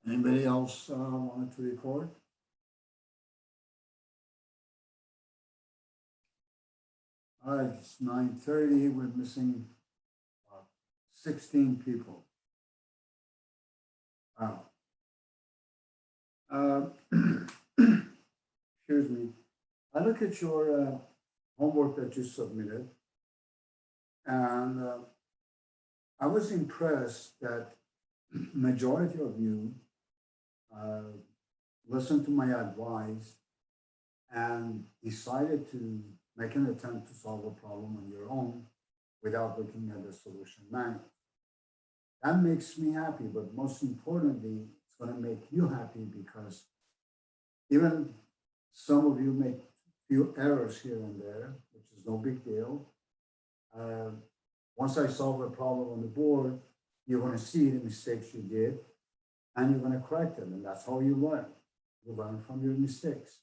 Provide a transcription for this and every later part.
Anybody else wanted to record? All right, it's 9:30. We're missing uh, 16 people. Wow. Uh, excuse me. I look at your homework that you submitted, and I was impressed that majority of you uh, listened to my advice and decided to make an attempt to solve a problem on your own without looking at the solution manual. That makes me happy, but most importantly, it's going to make you happy because even some of you make few errors here and there, which is no big deal. Uh, Once I solve a problem on the board, you're going to see the mistakes you did and you're going to correct them. And that's how you learn. You learn from your mistakes.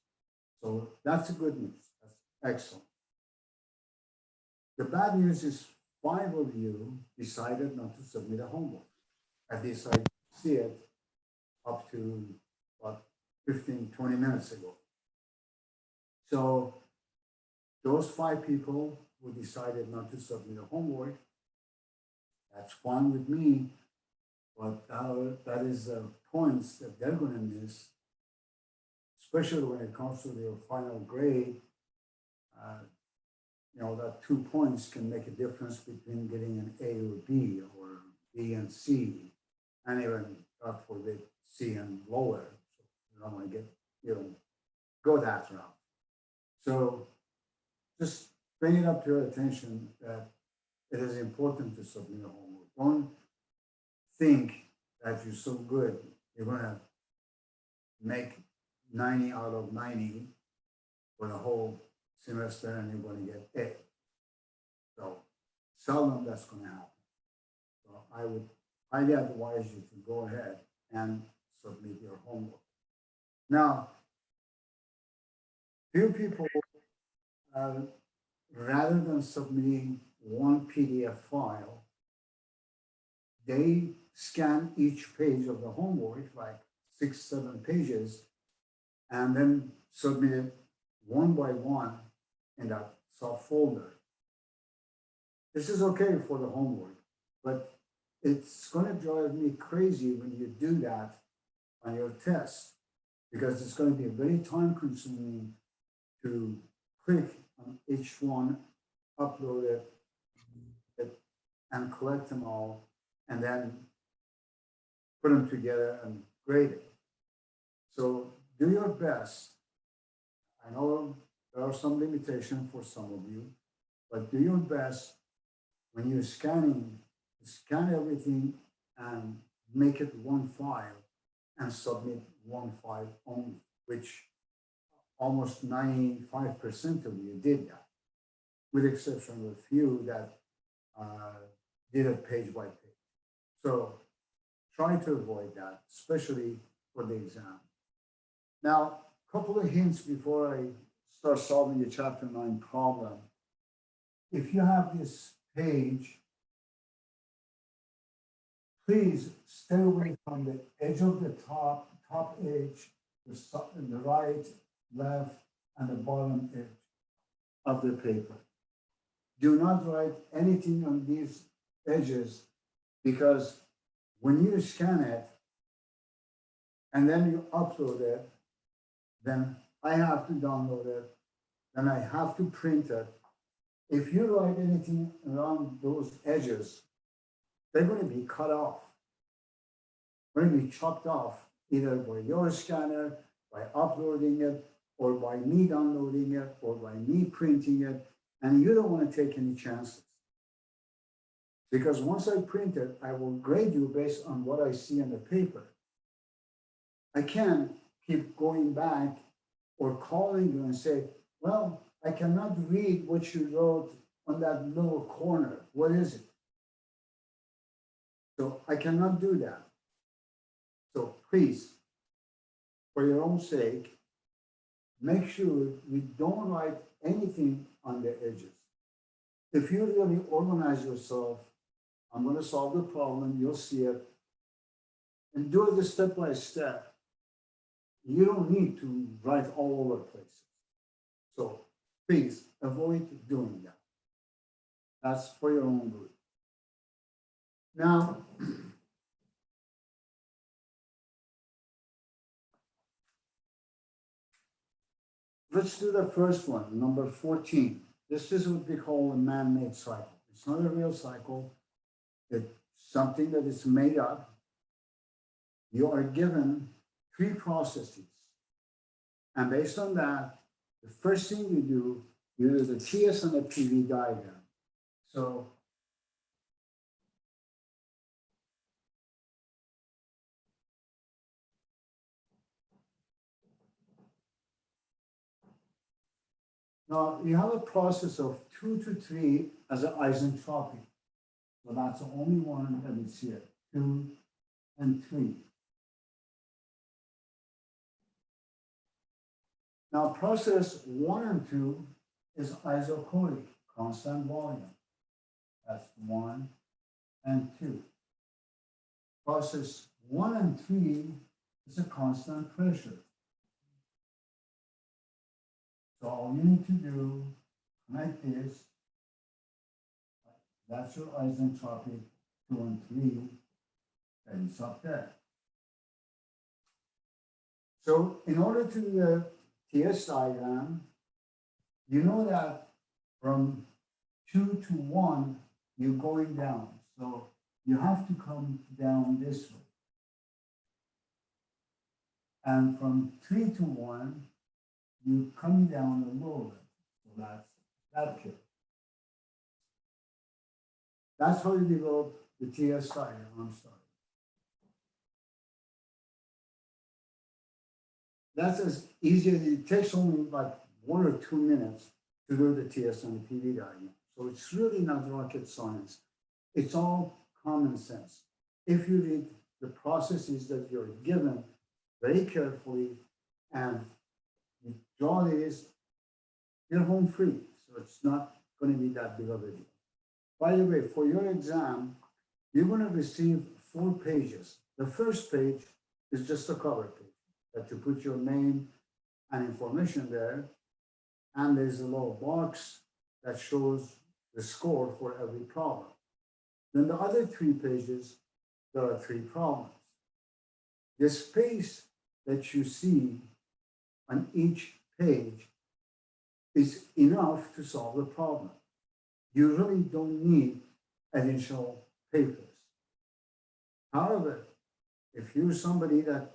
So that's the good news. That's excellent. The bad news is five of you decided not to submit a homework. At least I see it up to about 15, 20 minutes ago. So those five people who decided not to submit a homework, that's fine with me, but that is points that they're going to miss, especially when it comes to their final grade. Uh, that 2 points can make a difference between getting an A or B, or B and C, and even, God forbid, C and lower. So you don't want to go that route. So just bring it up to your attention that it is important to submit a homework. Don't think that you're so good, you're going to make 90 out of 90 for the whole semester and you're going to get A. So seldom that's going to happen. So I would highly advise you to go ahead and submit your homework. Now, few people, uh, rather than submitting one PDF file, they scan each page of the homework, like 6, 7 pages, and then submit it one by one in that subfolder. This is okay for the homework, but it's going to drive me crazy when you do that on your test, because it's going to be very time consuming to click on each one, upload it, and collect them all, and then put them together and grade it. So do your best. I know there are some limitations for some of you, but do your best when you're scanning, scan everything and make it one file and submit one file only, which almost 95% of you did that, with exception of a few that did it page by page. So try to avoid that, especially for the exam. Now, a couple of hints before I start solving the chapter 9 problem. If you have this page, please stay away from the edge of the top edge, the right, left, and the bottom edge of the paper. Do not write anything on these edges, because when you scan it and then you upload it, then I have to download it, then I have to print it. If you write anything around those edges, they're going to be cut off. They're going to be chopped off either by your scanner, by uploading it, or by me downloading it, or by me printing it. And you don't want to take any chances. Because once I print it, I will grade you based on what I see on the paper. I can't keep going back or calling you and say, well, I cannot read what you wrote on that little corner. What is it? So I cannot do that. So please, for your own sake, make sure you don't write anything on the edges. If you really organize yourself, I'm going to solve the problem, you'll see it. and do it step by step. You don't need to write all over places. So please avoid doing that. That's for your own good. Now, let's do the first one, number 14. This is what we call a man-made cycle. It's not a real cycle. It's something that is made up. You are given 3 processes. And based on that, the first thing you do the TS and the PV diagram. So now you have a process of 2 to 3 as an isentropy. So that's the only one that is here, 2 and 3. Now process 1 and 2 is isochoric, constant volume. That's 1 and 2. Process 1 and 3 is a constant pressure. So all you need to do, like this, that's your isentropy 2 and 3, and it's up there. So in order to do the TS diagram, you know that from 2 to 1, you're going down. So you have to come down this way. And from 3 to 1, you're coming down the lower. So that's that curve. That's how you develop the TS diagram. I'm sorry. That's as easy as it takes only like 1 or 2 minutes to do the TS and the PV diagram. So it's really not rocket science. It's all common sense. If you read the processes that you're given very carefully and you draw these, you're home free. So it's not going to be that big of a deal. By the way, for your exam, you're going to receive 4 pages. The first page is just a cover page that you put your name and information there. And there's a little box that shows the score for every problem. Then the other 3 pages, there are 3 problems. The space that you see on each page is enough to solve the problem. You really don't need additional papers. However, if you're somebody that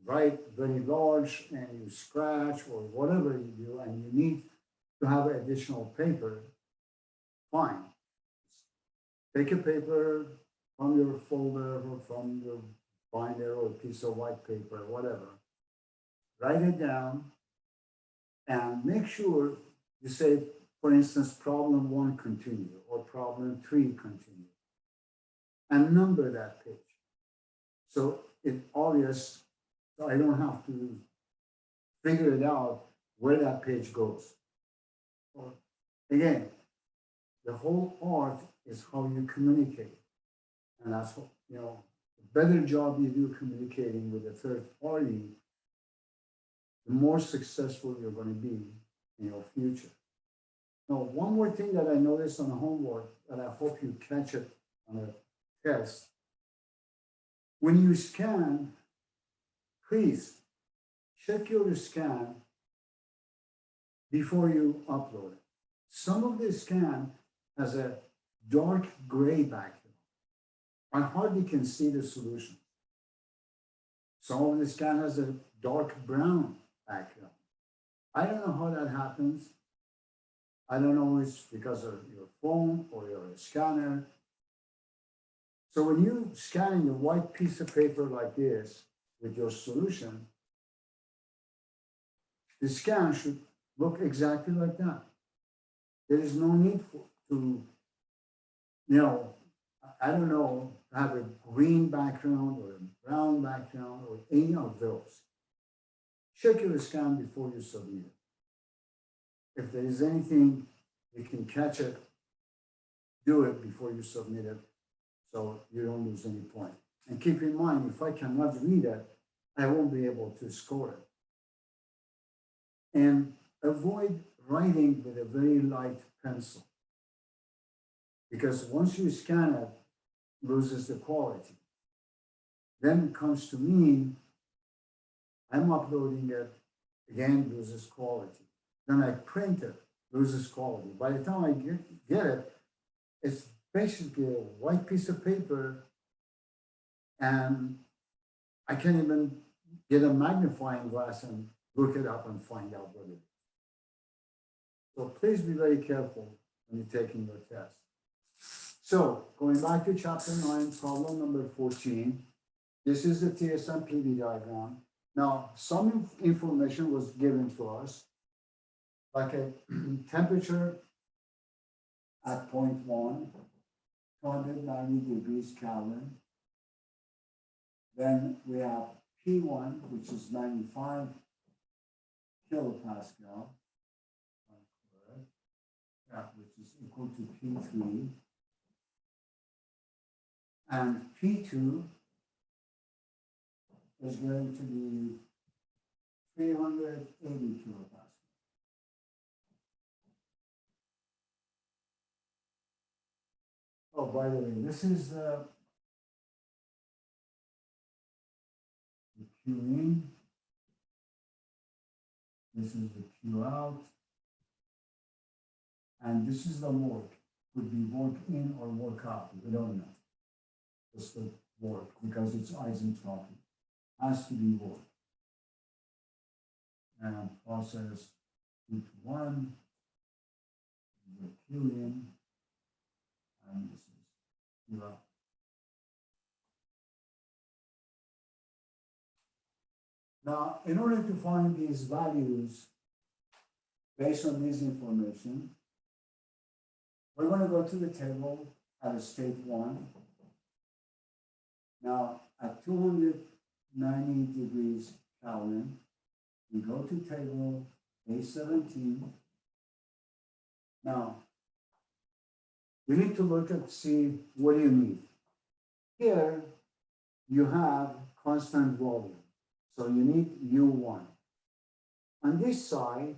write very large and you scratch or whatever you do and you need to have additional paper, fine. Take a paper from your folder or from your binder or a piece of white paper, whatever. Write it down and make sure you say, for instance, problem 1 continue or problem 3 continue, and number that page. So it's obvious, so I don't have to figure it out where that page goes. So again, the whole art is how you communicate. And that's what, the better job you do communicating with a third party, the more successful you're going to be in your future. Now, one more thing that I noticed on the homework, and I hope you catch it on a test. When you scan, please check your scan before you upload it. Some of the scan has a dark gray background. I hardly can see the solution. Some of the scan has a dark brown background. I don't know how that happens. I don't know if it's because of your phone or your scanner. So when you're scanning a white piece of paper like this with your solution, the scan should look exactly like that. There is no need to, I don't know, have a green background or a brown background or any of those. Check your scan before you submit it. If there is anything you can catch it, do it before you submit it so you don't lose any point. And keep in mind, if I cannot read it, I won't be able to score it. And avoid writing with a very light pencil, because once you scan it, it loses the quality. Then it comes to me, I'm uploading it, again, loses quality. Then I print it, loses quality. By the time I get it, it's basically a white piece of paper, and I can't even get a magnifying glass and look it up and find out what it is. So please be very careful when you're taking your test. So going back to chapter 9, problem number 14, this is the TSM PV diagram. Now, some information was given to us, like a temperature at point 1, 290 degrees Kelvin. Then we have P1, which is 95 kilopascal, which is equal to P3. And P2 is going to be 380 kilopascal. Oh, by the way, this is the Q in, this is the Q out, and this is the work. Could be work in or work out, we don't know. Just the work, because it's isentropy. Has to be work. And process 2 to 1, the Q in, and this is Q out. Now, in order to find these values based on this information, we're going to go to the table at a state 1. Now, at 290 degrees Kelvin, we go to table A17. Now, we need to look and see what do you need. Here, you have constant volume. So you need U1. On this side,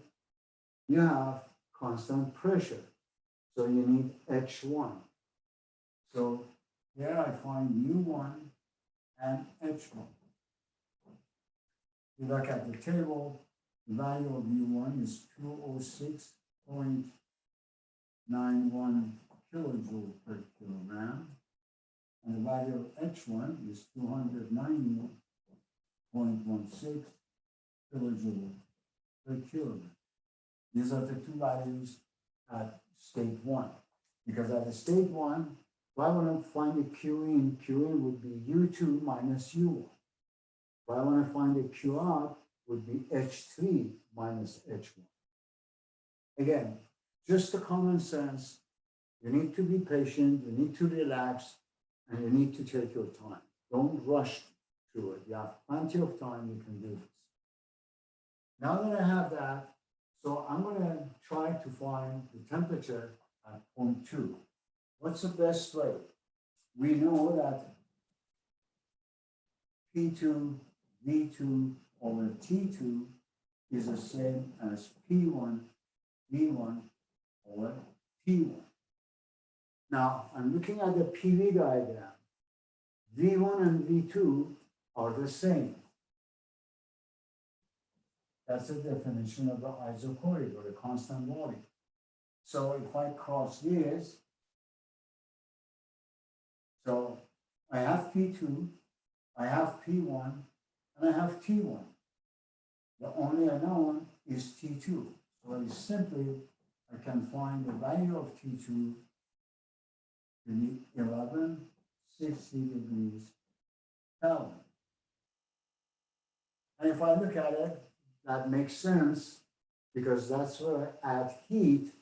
you have constant pressure. So you need H1. So here I find U1 and H1. You look at the table, the value of U1 is 206.91 kilojoule per kilogram. And the value of H1 is 290.16 kilojoule per kilogram. These are the two values at state 1. Because at the state 1, if I want to find a Q in would be U2 minus U1. If I want to find a Q out, would be H3 minus H1. Again, just the common sense. You need to be patient, you need to relax, and you need to take your time. Don't rush through it. You have plenty of time, you can do this. Now that I have that, so I'm going to try to find the temperature at point 2. What's the best way? We know that P2 V2 over T2 is the same as P1 V1 over T1. Now, I'm looking at the PV diagram. V1 and V2 are the same. That's the definition of the isochoric, or the constant volume. So if I cross this, so I have P2, I have P1, and I have T1. The only unknown is T2. So very simply, I can find the value of T2 to be 1160 degrees Kelvin. And if I look at it, that makes sense, because that's where I add heat.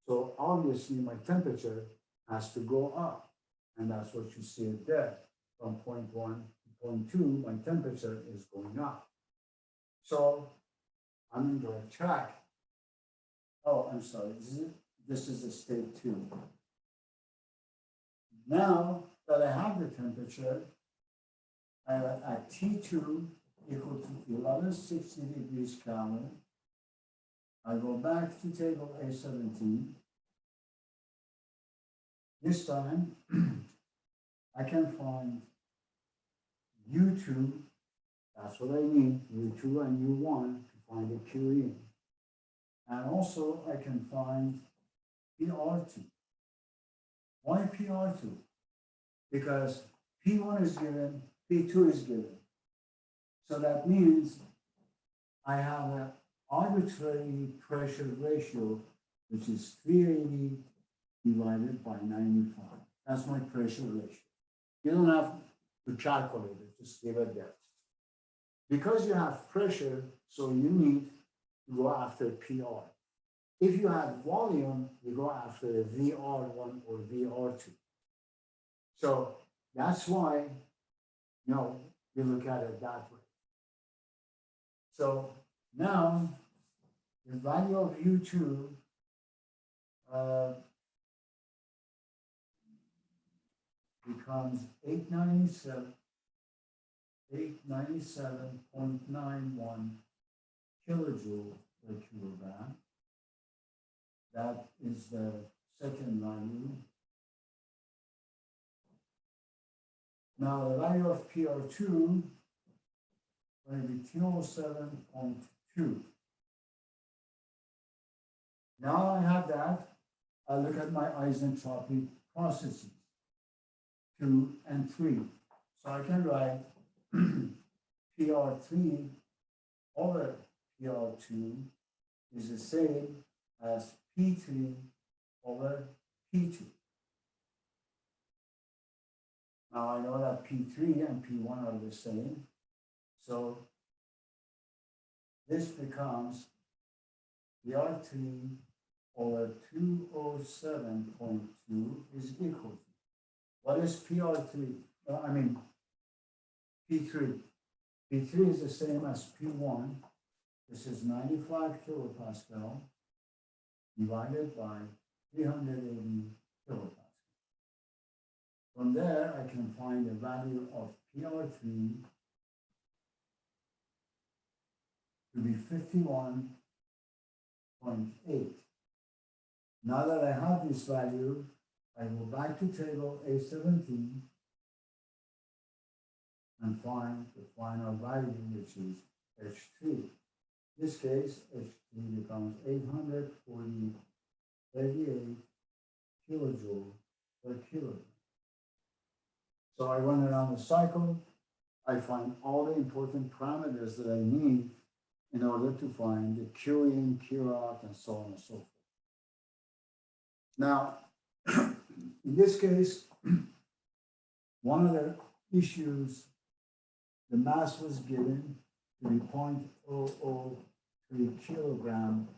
So obviously my temperature has to go up. And that's what you see it there. From point 1 to point 2, my temperature is going up. So I'm in direct track. Oh, I'm sorry. This is a state 2. Now that I have the temperature, at T2 equal to 1160 degrees Kelvin. I go back to table A17. This time, I can find U2, that's what I need, U2 and U1 to find the QE. And also I can find PR2. Why PR2? Because P1 is given, P2 is given. So that means I have an arbitrary pressure ratio, which is 380 divided by 95. That's my pressure ratio. You don't have to calculate it, just give it there. Because you have pressure, so you need to go after PR. If you have volume, you go after the VR1 or VR2. So that's why, you look at it that way. So now the value of U2 becomes 897.91 kilojoule per kilogram. That is the second value. Now the value of PR2 will be 207.2. Now I have that. I look at my isentropic processes, 2 and 3. So I can write PR3 over PR2 is the same as P3 over P2. Now I know that P3 and P1 are the same. So this becomes PR3 over 207.2 is equal to. What is PR3? P3. P3 is the same as P1. This is 95 kilopascal divided by 380 kilopascal. From there, I can find the value of PR3 to be 51.8. Now that I have this value, I go back to table A17 and find the final value, which is H3. In this case, H3 becomes 838 kilojoule per kilogram. So I run around the cycle, I find all the important parameters that I need in order to find the Q in, Q out, and so on and so forth. Now, in this case, one of the issues, the mass was given to be 0.003 kilogram.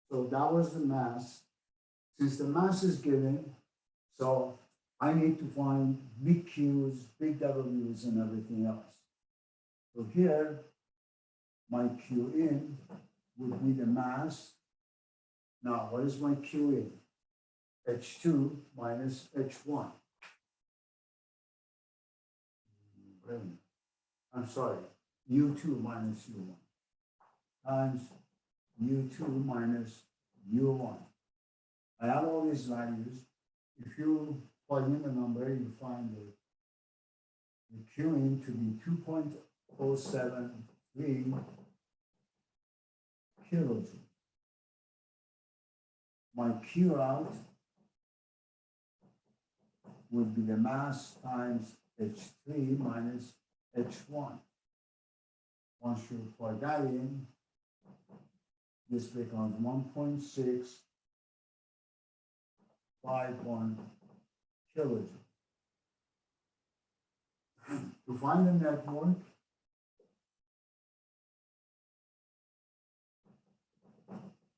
So that was the mass. Since the mass is given, so I need to find big Q's, big W's, and everything else. So here, my Q in would be the mass. Now, what is my Q in? H2 minus H1. I'm sorry, U2 minus U1 times U2 minus U1. I have all these values. If you plug in the number, you find the Q in to be 2.073 kilojoules. My Q out would be the mass times H3 minus H1. Once you plug that in, this becomes 1.651 kilojoules. To find the network,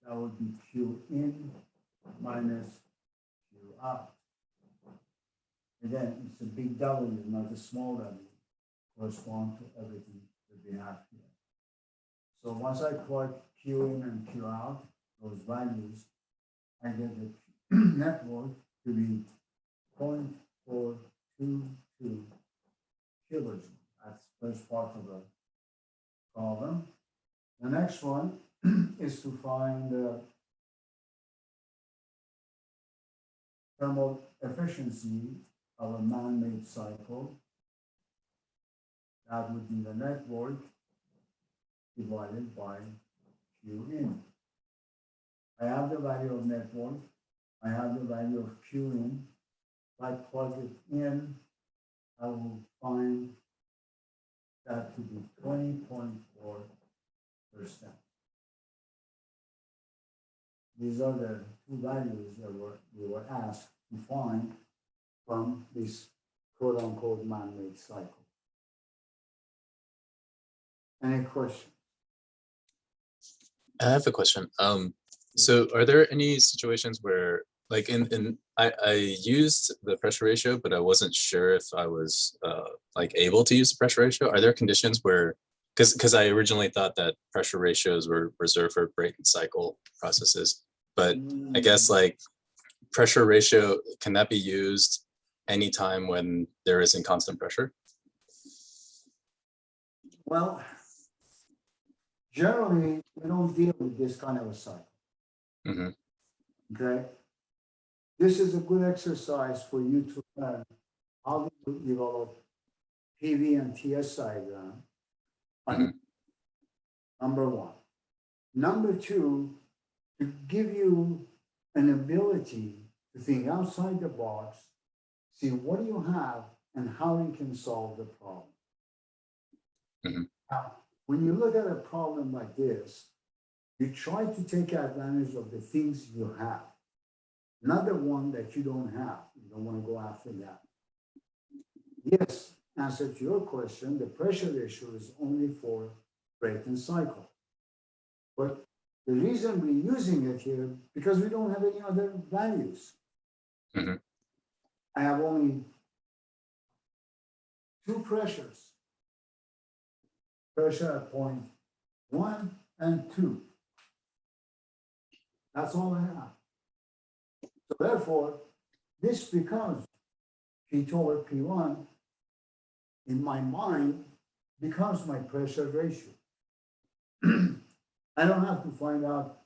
that would be Q in minus Q out. Again, it's a big W, not a small W, correspond to everything that we have here. So once I plug Q in and Q out, those values, I get the network to be 0.42 0.22 kilojoules. That's the first part of the problem. The next one is to find the thermal efficiency of a man-made cycle. That would be the net work divided by Q in. I have the value of net work. I have the value of Q in. If I plug it in, I will find that to be 20.4%. These are the two values that we were asked to find from this quote-unquote man-made cycle. Any questions? I have a question. So are there any situations where, like I used the pressure ratio, but I wasn't sure if I was like able to use the pressure ratio? Are there conditions where, because I originally thought that pressure ratios were reserved for Brayton cycle processes, but I guess like pressure ratio, can that be used anytime when there isn't constant pressure? Well, generally, we don't deal with this kind of a cycle. Mm-hmm. Okay? This is a good exercise for you to learn how to develop PV and TS diagram. Mm-hmm. Number one. Number two, to give you an ability to think outside the box, see what you have and how you can solve the problem. Mm-hmm. Now, when you look at a problem like this, you try to take advantage of the things you have, not the one that you don't have. You don't want to go after that. Yes, answer to your question, the pressure ratio is only for Brayton cycle. But the reason we're using it here, because we don't have any other values. Mm-hmm. I have only two pressures. Pressure at point 1 and 2. That's all I have. So therefore, this becomes P2 over P1 in my mind becomes my pressure ratio. I don't have to find out,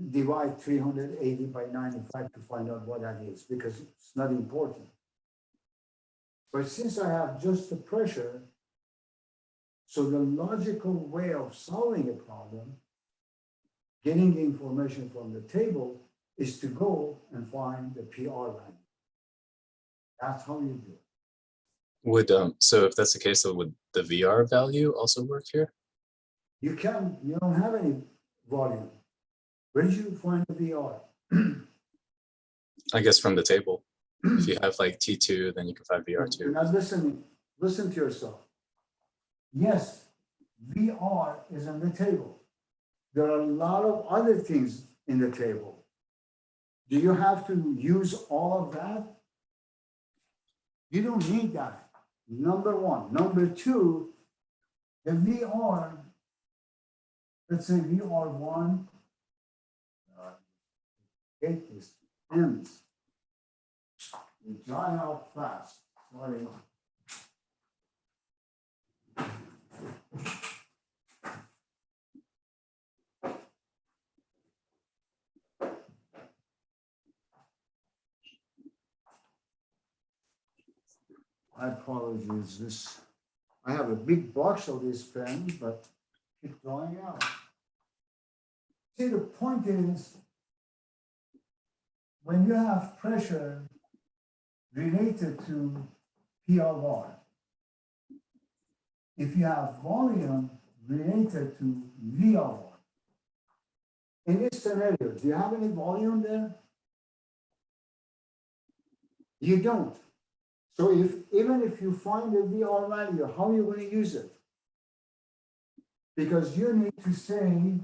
divide 380 by 95 to find out what that is because it's not important. But since I have just the pressure, so the logical way of solving a problem, getting the information from the table, is to go and find the PR value. That's how you do it. Would so if that's the case, so would the VR value also work here? You don't have any volume. Where did you find the VR? I guess from the table. If you have like T2, then you can find VR2. You're not listening. Listen to yourself. Yes, VR is on the table. There are a lot of other things in the table. Do you have to use all of that? You don't need that. Number one. Number two, the VR, let's say VR1, hate this, ends. You dry out fast. Sorry. I apologize. I have a big box of this pen, but keep drying out. See, the point is, when you have pressure related to PR1, if you have volume related to VR1, in this scenario, do you have any volume there? You don't. So even if you find the VR value, how are you going to use it? Because you need to say,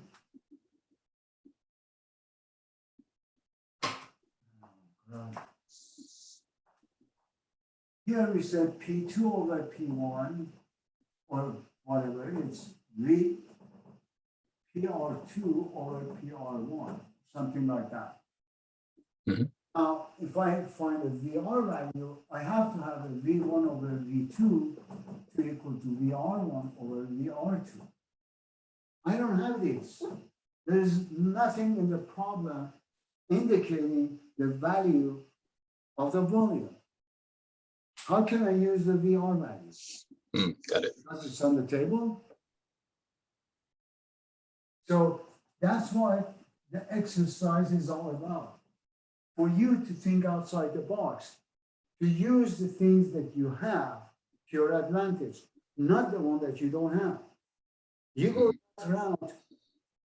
here we said P2 over P1, or whatever, it's V PR2 over PR1, something like that. Mm-hmm. Now, if I find a VR value, I have to have a V1 over V2 to equal to VR1 over VR2. I don't have this. There's nothing in the problem indicating the value of the volume. How can I use the VR value? Got it. Because it's on the table. So that's what the exercise is all about. For you to think outside the box, to use the things that you have to your advantage, not the one that you don't have. You go that route,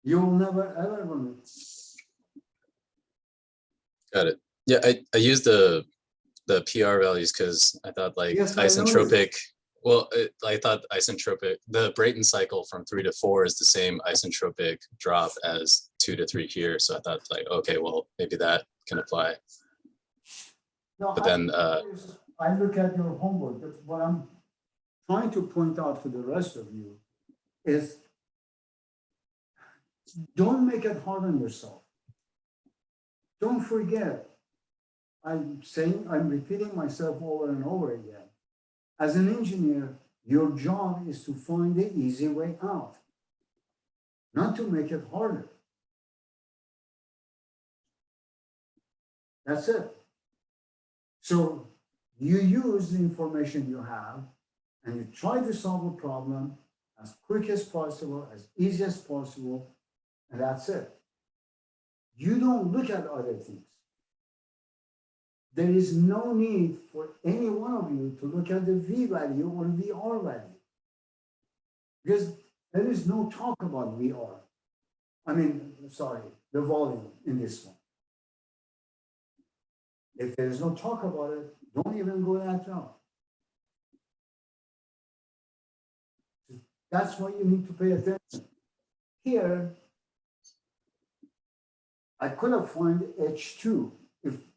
you'll never ever win. Got it. Yeah, I used the PR values because I thought like Yes, I noticed. isentropic. Well, I thought isentropic. The Brayton cycle from 3 to 4 is the same isentropic drop as 2 to 3 here. So I thought like, okay, well maybe that can apply. No, But then I look at your homework. But what I'm trying to point out to the rest of you is don't make it hard on yourself. Don't forget, I'm repeating myself over and over again. As an engineer, your job is to find the easy way out, not to make it harder. That's it. So you use the information you have and you try to solve a problem as quick as possible, as easy as possible, and that's it. You don't look at other things. There is no need for any one of you to look at the V value or VR value because there is no talk about VR. The volume in this one. If there is no talk about it, don't even go that route. That's why you need to pay attention. Here, I could have found H2.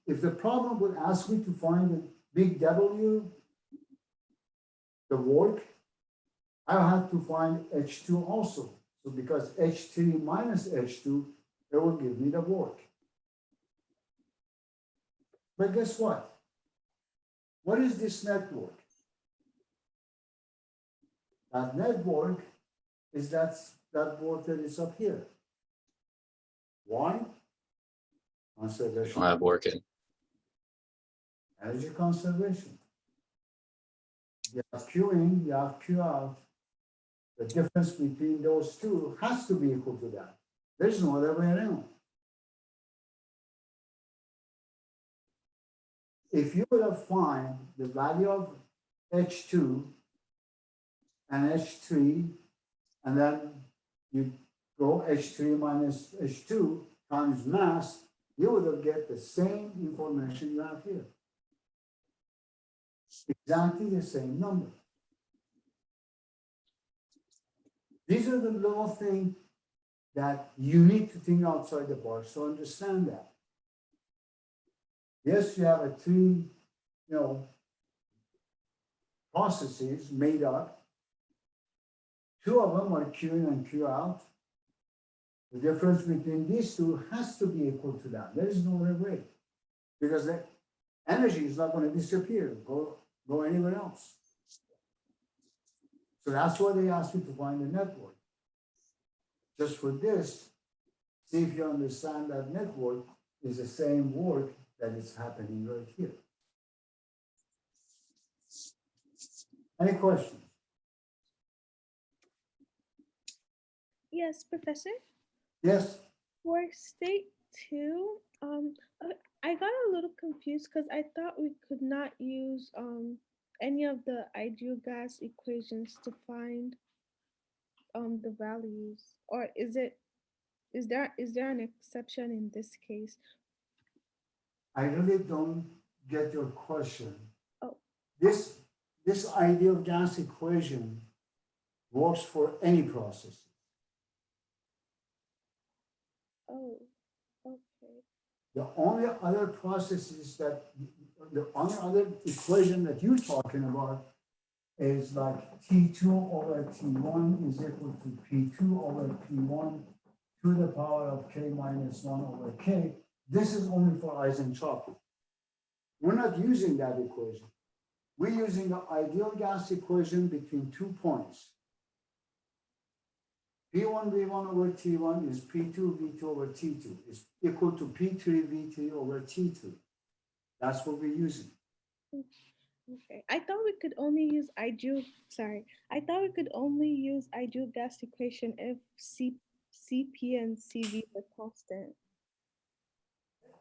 If the problem would ask me to find a big W, the work, I have to find H2 also. So because H3 minus H2, it will give me the work. But guess what? What is this network? That network is that work that is up here. Why? Conservation. I have working. Energy conservation. You have Q in, you have Q out. The difference between those two has to be equal to that. There's no other way around. If you would have found the value of H2 and H3, and then you go H3 minus H2 times mass, you would have get the same information you have here. Exactly the same number. These are the little things that you need to think outside the box to understand that. Yes, you have three, processes made up. Two of them are Q in and Q out. The difference between these two has to be equal to that. There is no other way. Because the energy is not going to disappear, go anywhere else. So that's why they ask you to find a network. Just for this, see if you understand that network is the same work that is happening right here. Any questions? Yes, Professor. Yes. For state 2, I got a little confused because I thought we could not use any of the ideal gas equations to find the values, or is there an exception in this case? I really don't get your question. Oh. This ideal gas equation works for any process. Oh, okay. The only other processes the only other equation that you're talking about is like T2 over T1 is equal to P2 over P1 to the power of K minus 1 over K. This is only for isentropic. We're not using that equation. We're using the ideal gas equation between 2 points. P1 V1 over T1 is P2 V2 over T2 is equal to P3 V3 over T2. That's what we're using. Okay. I thought we could only use ideal. Sorry, I thought we could only use ideal gas equation if CP and CV were constant.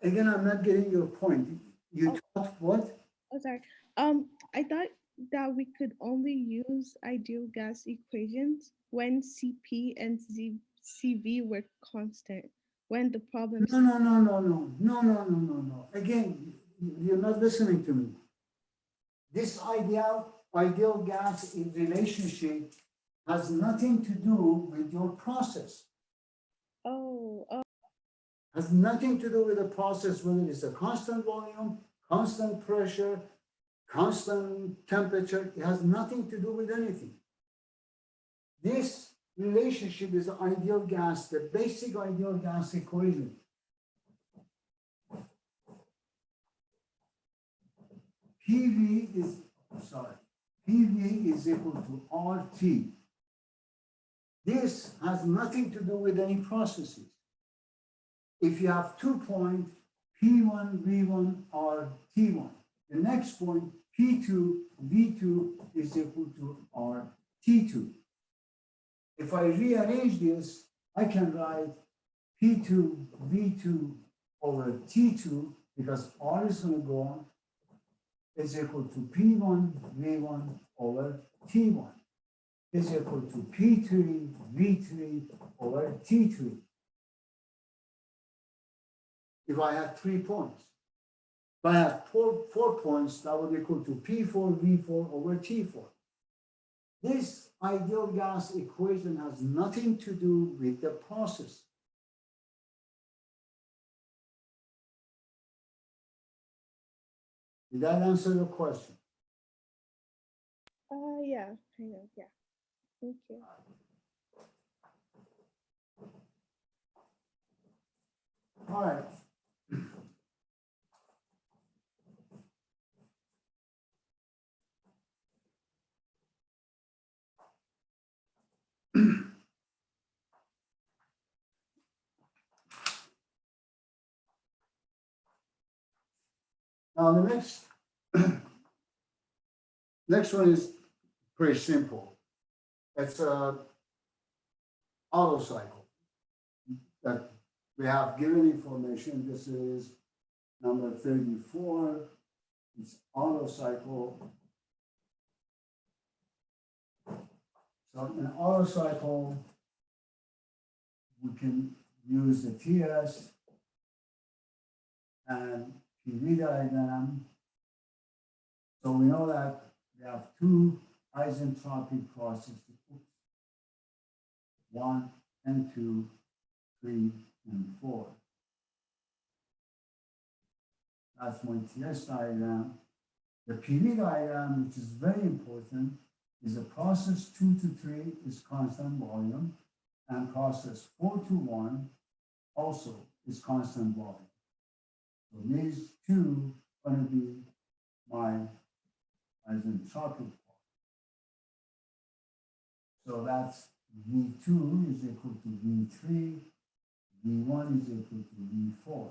Again, I'm not getting your point. You Oh. taught what? Oh, sorry. I thought that we could only use ideal gas equations when CP and CV were constant. When the problem. No. Again, you're not listening to me. This ideal gas relationship has nothing to do with your process. Oh. Has nothing to do with the process, whether it's a constant volume, constant pressure, constant temperature. It has nothing to do with anything. This relationship is ideal gas, the basic ideal gas equation. PV is equal to RT. This has nothing to do with any processes. If you have 2 points, P1, V1, or T1, the next point, P2, V2 is equal to R T2. If I rearrange this, I can write P2, V2 over T2 because R is going to go on, is equal to P1, V1 over T1 is equal to P3, V3 over T3. If I had 3 points. If I had four points, that would equal to P4, V4 over T4. This ideal gas equation has nothing to do with the process. Did that answer your question? Yeah, kind of, yeah. Thank you. All right. Now the next one is pretty simple. It's a auto cycle that we have given information. This is number 34. It's auto cycle. So in auto cycle, we can use the TS and PV diagram. So we know that we have 2 isentropic processes, 1 and 2, 3 and 4. That's my TS diagram. The PV diagram, which is very important, is the process 2 to 3 is constant volume, and process 4 to 1 also is constant volume. So these 2 are going to be my isentropic part. So that's V2 is equal to V3, V1 is equal to V4.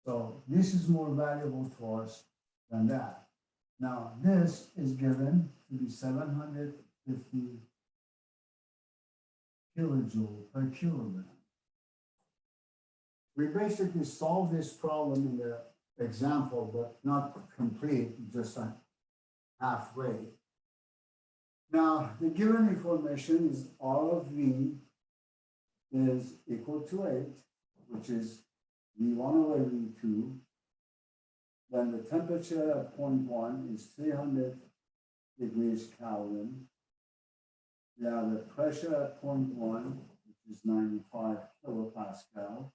So this is more valuable to us than that. Now this is given to be 750 kilojoule per kilogram. We basically solved this problem in the example, but not complete, just halfway. Now, the given information is R of V is equal to 8, which is V1 over V2. Then the temperature at point 1 is 300 degrees Kelvin. We have the pressure at point 1, which is 95 kilopascal.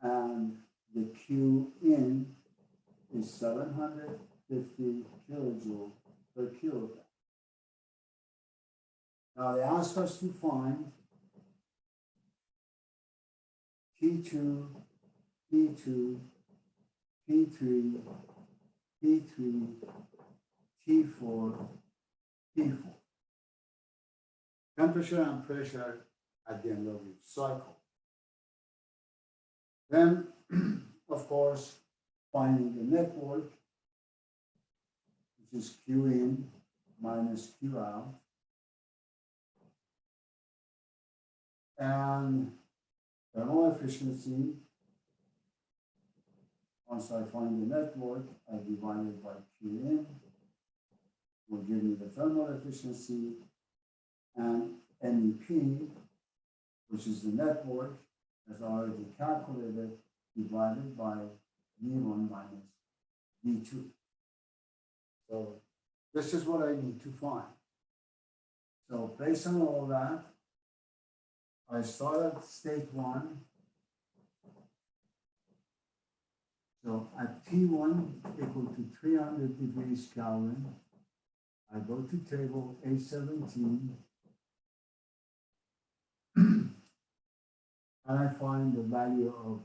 And the Q in is 750 kilojoule per kilogram. Now they ask us to find T2, T2, T3, T3, T4, T4. Temperature and pressure at the end of each cycle. Then, of course, finding the network, which is Q in minus Q out. And thermal efficiency, once I find the network, I divide it by Q in, will give me the thermal efficiency, and MEP, which is the network, as I already calculated, divided by V1 minus V2. So this is what I need to find. So based on all that, I start at state 1. So at T1 equal to 300 degrees Kelvin, I go to table A17 and I find the value of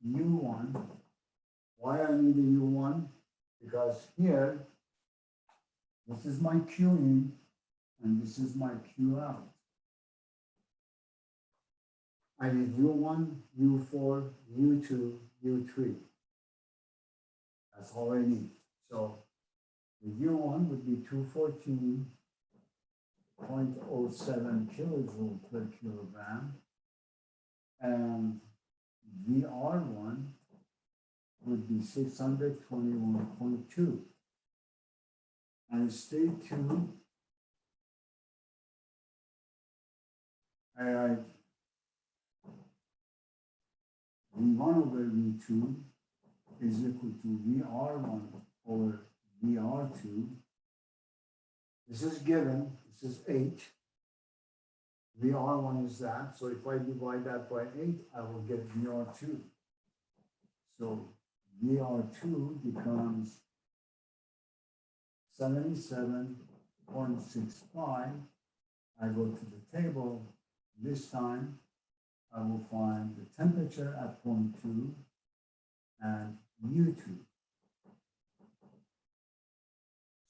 U1. Why I need the U1? Because here, this is my Q in and this is my Q out. I need U1, U4, U2, U3. That's all I need. So the U1 would be 214.07 kilojoule per kilogram. And VR1 would be 621.2. And state 2, I write V1 over V2 is equal to VR1 over VR2. This is given, this is 8. VR1 is that, so if I divide that by 8, I will get VR2. So VR2 becomes 77.65. I go to the table. This time, I will find the temperature at point 2 and U2.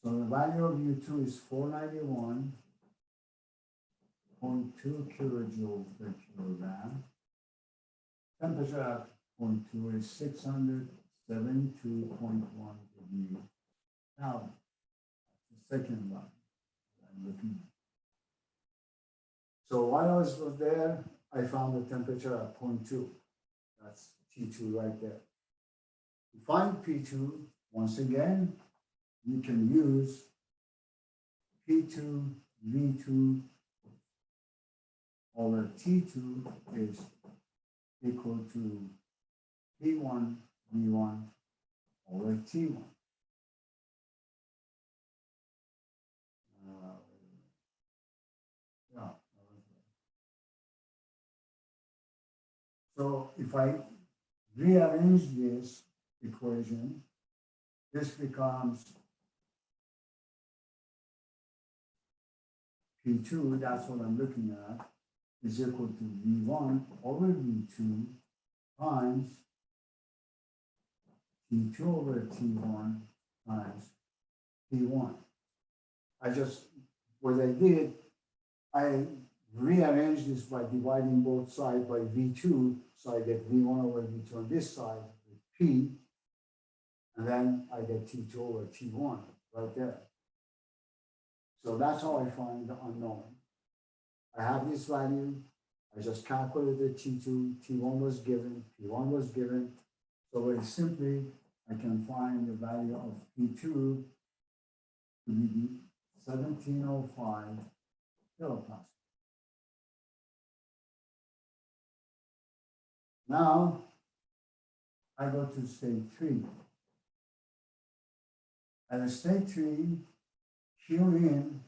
So the value of U2 is 491.2 kilojoules per kilogram. Temperature at point 2 is 672.1 degrees Kelvin. That's the second one I'm looking at. So while I was there, I found the temperature at point 2. That's T2 right there. To find P2, once again, you can use P2 V2 over T2 is equal to P1 V1 over T1. So if I rearrange this equation, this becomes P2, that's what I'm looking at, is equal to V1 over V2 times T2 over T1 times T1. What I did, I rearranged this by dividing both sides by V2, so I get V1 over V2 on this side with P, and then I get T2 over T1 right there. So that's how I find the unknown. I have this value, I just calculated T2, T1 was given, P1 was given. So very simply, I can find the value of P2 to be 1705 kilopascal. Now, I go to state 3. At state 3, Q in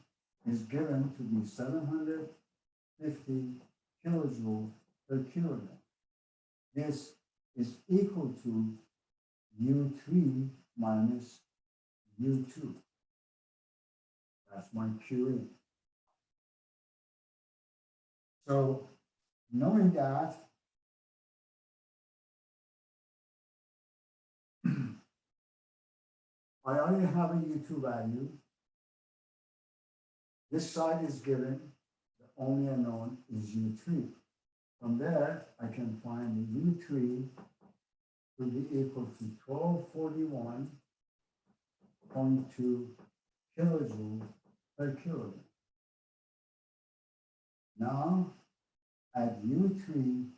is given to be 750 kilojoules per kilogram. This is equal to U3 minus U2. That's my Q in. So knowing that, I already have a U2 value. This side is given, the only unknown is U3. From there, I can find the U3 will be equal to 1241.2 kilojoules per kilogram. Now, at U3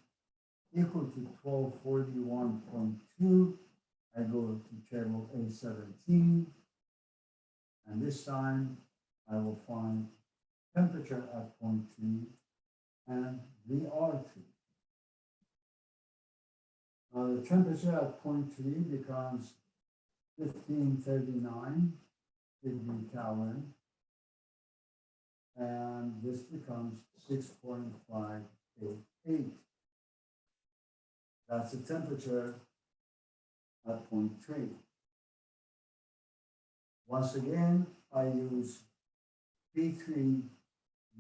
equal to 1241.2, I go to table A17, and this time I will find temperature at point 3 and VR3. Now the temperature at point 3 becomes 1539 degree Kelvin, and this becomes 6.588. That's the temperature at point 3. Once again, I use P3,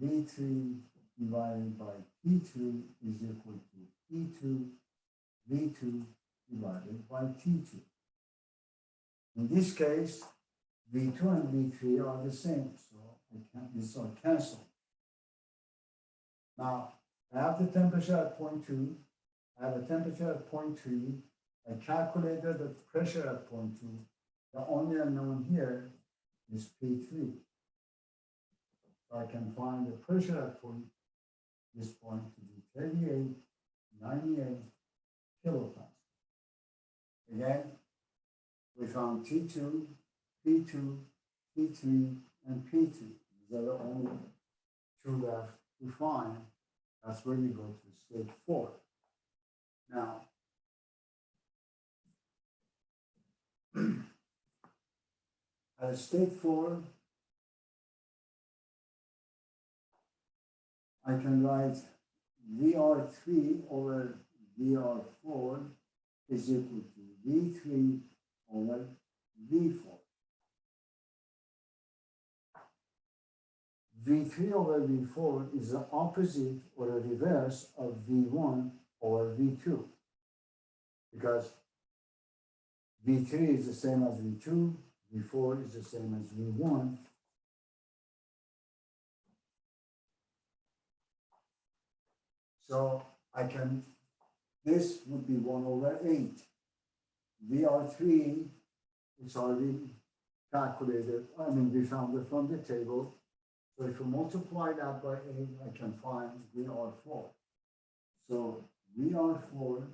V3 divided by T2 is equal to E2, V2 divided by T2. In this case, V2 and V3 are the same, so these are canceled. Now, I have the temperature at point 2, I have a temperature at point 3, I calculated the pressure at point 2. The only unknown here is P3. So I can find the pressure at this point to be 3898 kilopascal. Again, we found T2, P2, T3, and P2. These are the only two left to find. That's where we go to stage 4. Now, at stage 4, I can write VR3 over VR4 is equal to V3 over V4. V3 over V4 is the opposite or the reverse of V1 over V2, because V3 is the same as V2, V4 is the same as V1. So I can, this would be 1 over 8. VR3 is already calculated. I mean, we found it from the table. So if you multiply that by 8, I can find VR4. So VR4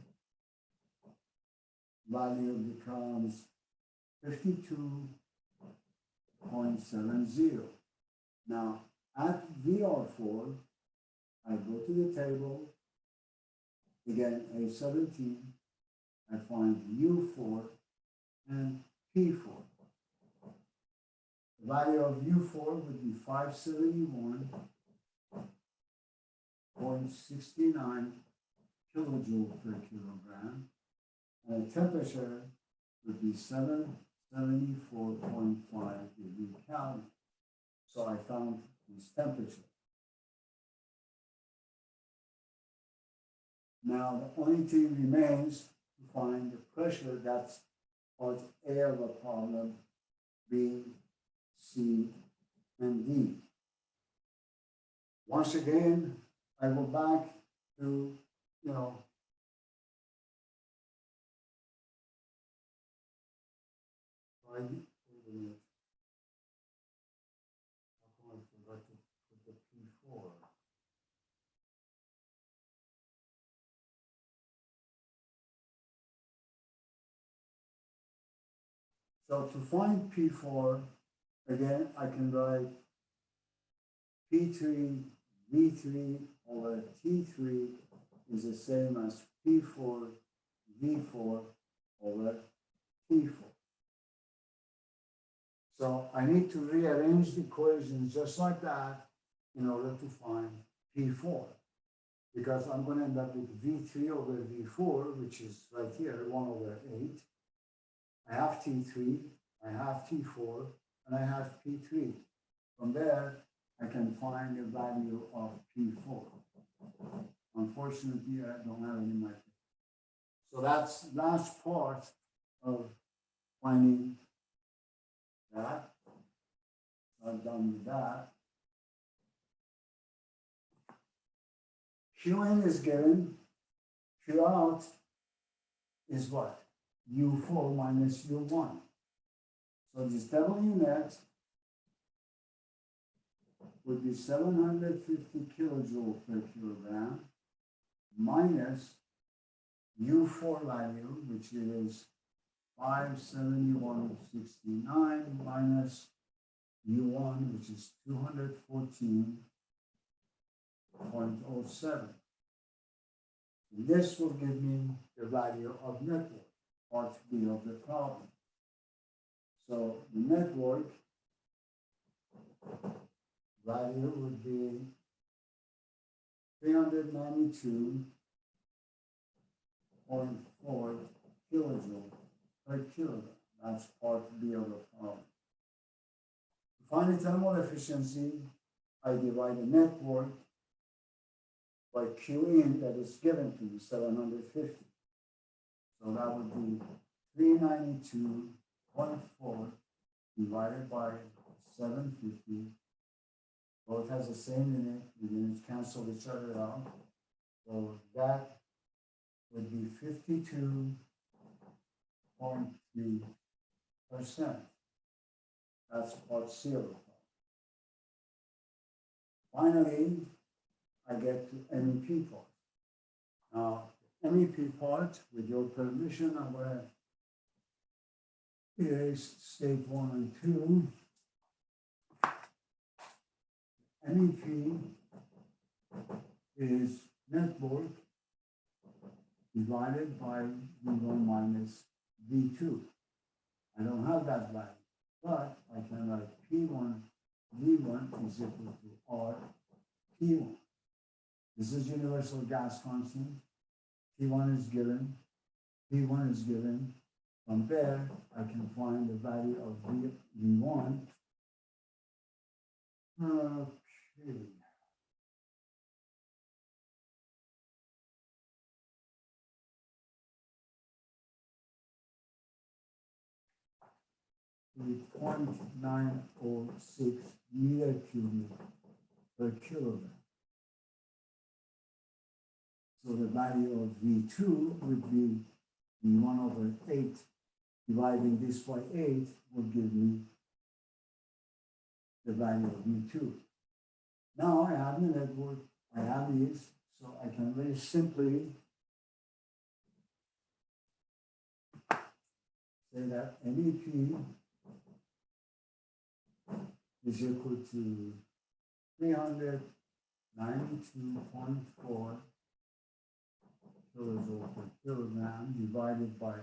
value becomes 52.70. Now, at VR4, I go to the table, again, A17, I find U4 and P4. The value of U4 would be 571.69 kilojoules per kilogram, and the temperature would be 774.5 degree Kelvin. So I found this temperature. Now, the only thing remains to find the pressure. That's part A of the problem, B, C, and D. Once again, I go back to, wait a minute. How come I forgot to put the P4? So to find P4, again, I can write P3, V3 over T3 is the same as P4, V4 over T4. So I need to rearrange the equations just like that in order to find P4, because I'm going to end up with V3 over V4, which is right here, 1 over 8. I have T3, I have T4, and I have P3. From there, I can find the value of P4. Unfortunately, I don't have any method. So that's last part of finding that. I'm done with that. Q in is given. Q out is what? U4 minus U1. So this W net would be 750 kilojoule per kilogram minus U4 value, which is 571.69 minus U1, which is 214.07. This will give me the value of network, part B of the problem. So the network value would be 392.4 kilojoule per kilogram. That's part B of the problem. To find the thermal efficiency, I divide the network by Q in that is given to me, 750. So that would be 392.4 divided by 750. Both has the same unit, the units cancel each other out. So that would be 52.3%. That's part C of the problem. Finally, I get to MEP part. Now, MEP part, with your permission, I'm going to erase state 1 and 2. MEP is network divided by V1 minus V2. I don't have that value, but I can write P1 V1 is equal to R P1. This is universal gas constant. P1 is given, P1 is given. From there, I can find the value of V1. Okay. With 0.906 meter cubic per kilogram. So the value of V2 would be V1 over 8. Dividing this by 8 would give me the value of V2. Now I have the network, I have these, so I can very simply say that MEP is equal to 392.4 kilojoule per kilogram divided by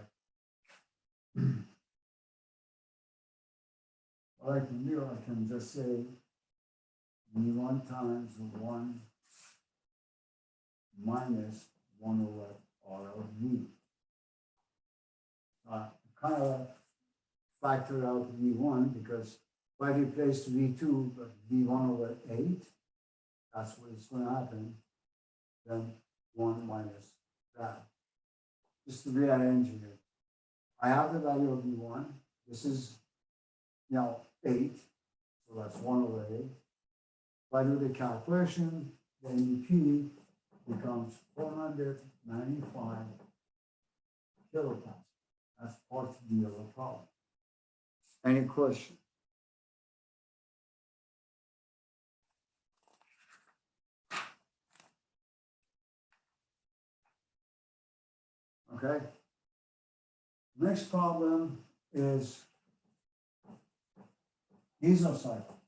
what I can do, I can just say V1 times 1 minus 1 over R of V. Kind of factor out V1 because if I replace V2 but V1 over 8, that's what is going to happen. Then 1 minus that. Just to rearrange it. I have the value of V1. This is now 8, so that's 1 over 8. If I do the calculation, the MEP becomes 495 kilopascal. That's part of the other problem. Any question? Okay. Next problem is diesel cycle.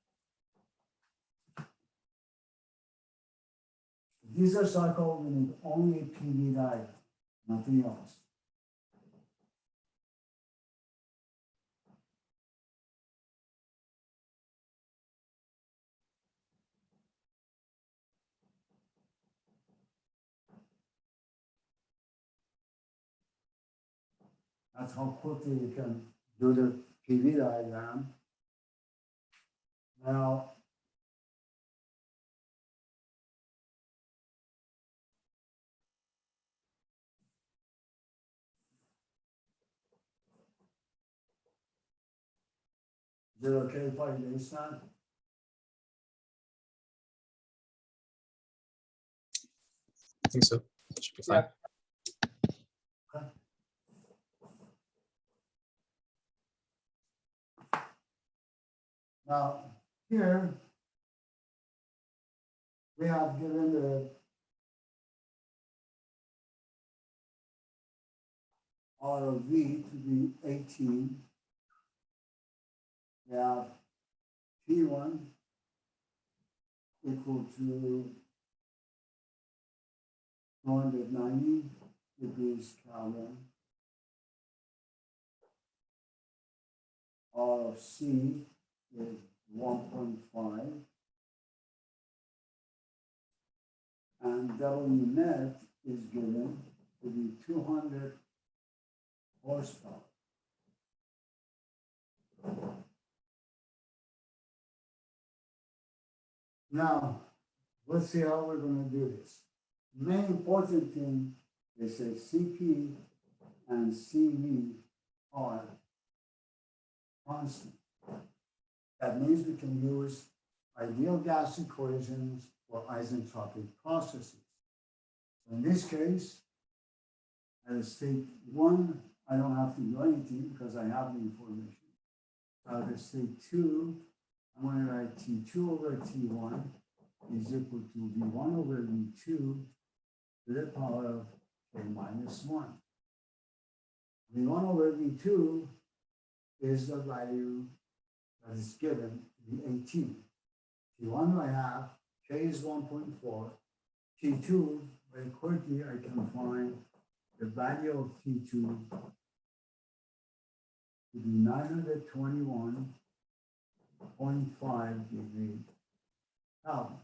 Diesel cycle, we need only a PV diagram, nothing else. That's how quickly you can do the PV diagram. Now, Is it okay if I erase that? I think so. Should be Yeah. fine. Now, here, we have given the R of V to be 18. We have P1 equal to 290 degrees Kelvin. R of C is 1.5. And W net is given to be 200 horsepower. Now, let's see how we're going to do this. The main important thing is that CP and CV are constant. That means we can use ideal gas equations for isentropic processes. In this case, at state 1, I don't have to do anything because I have the information. At state 2, I'm going to write T2 over T1 is equal to V1 over V2 to the power of K minus 1. V1 over V2 is the value that is given to be 18. T1 I have, K is 1.4. T2, very quickly I can find the value of T2 to be 921.5 degrees Kelvin.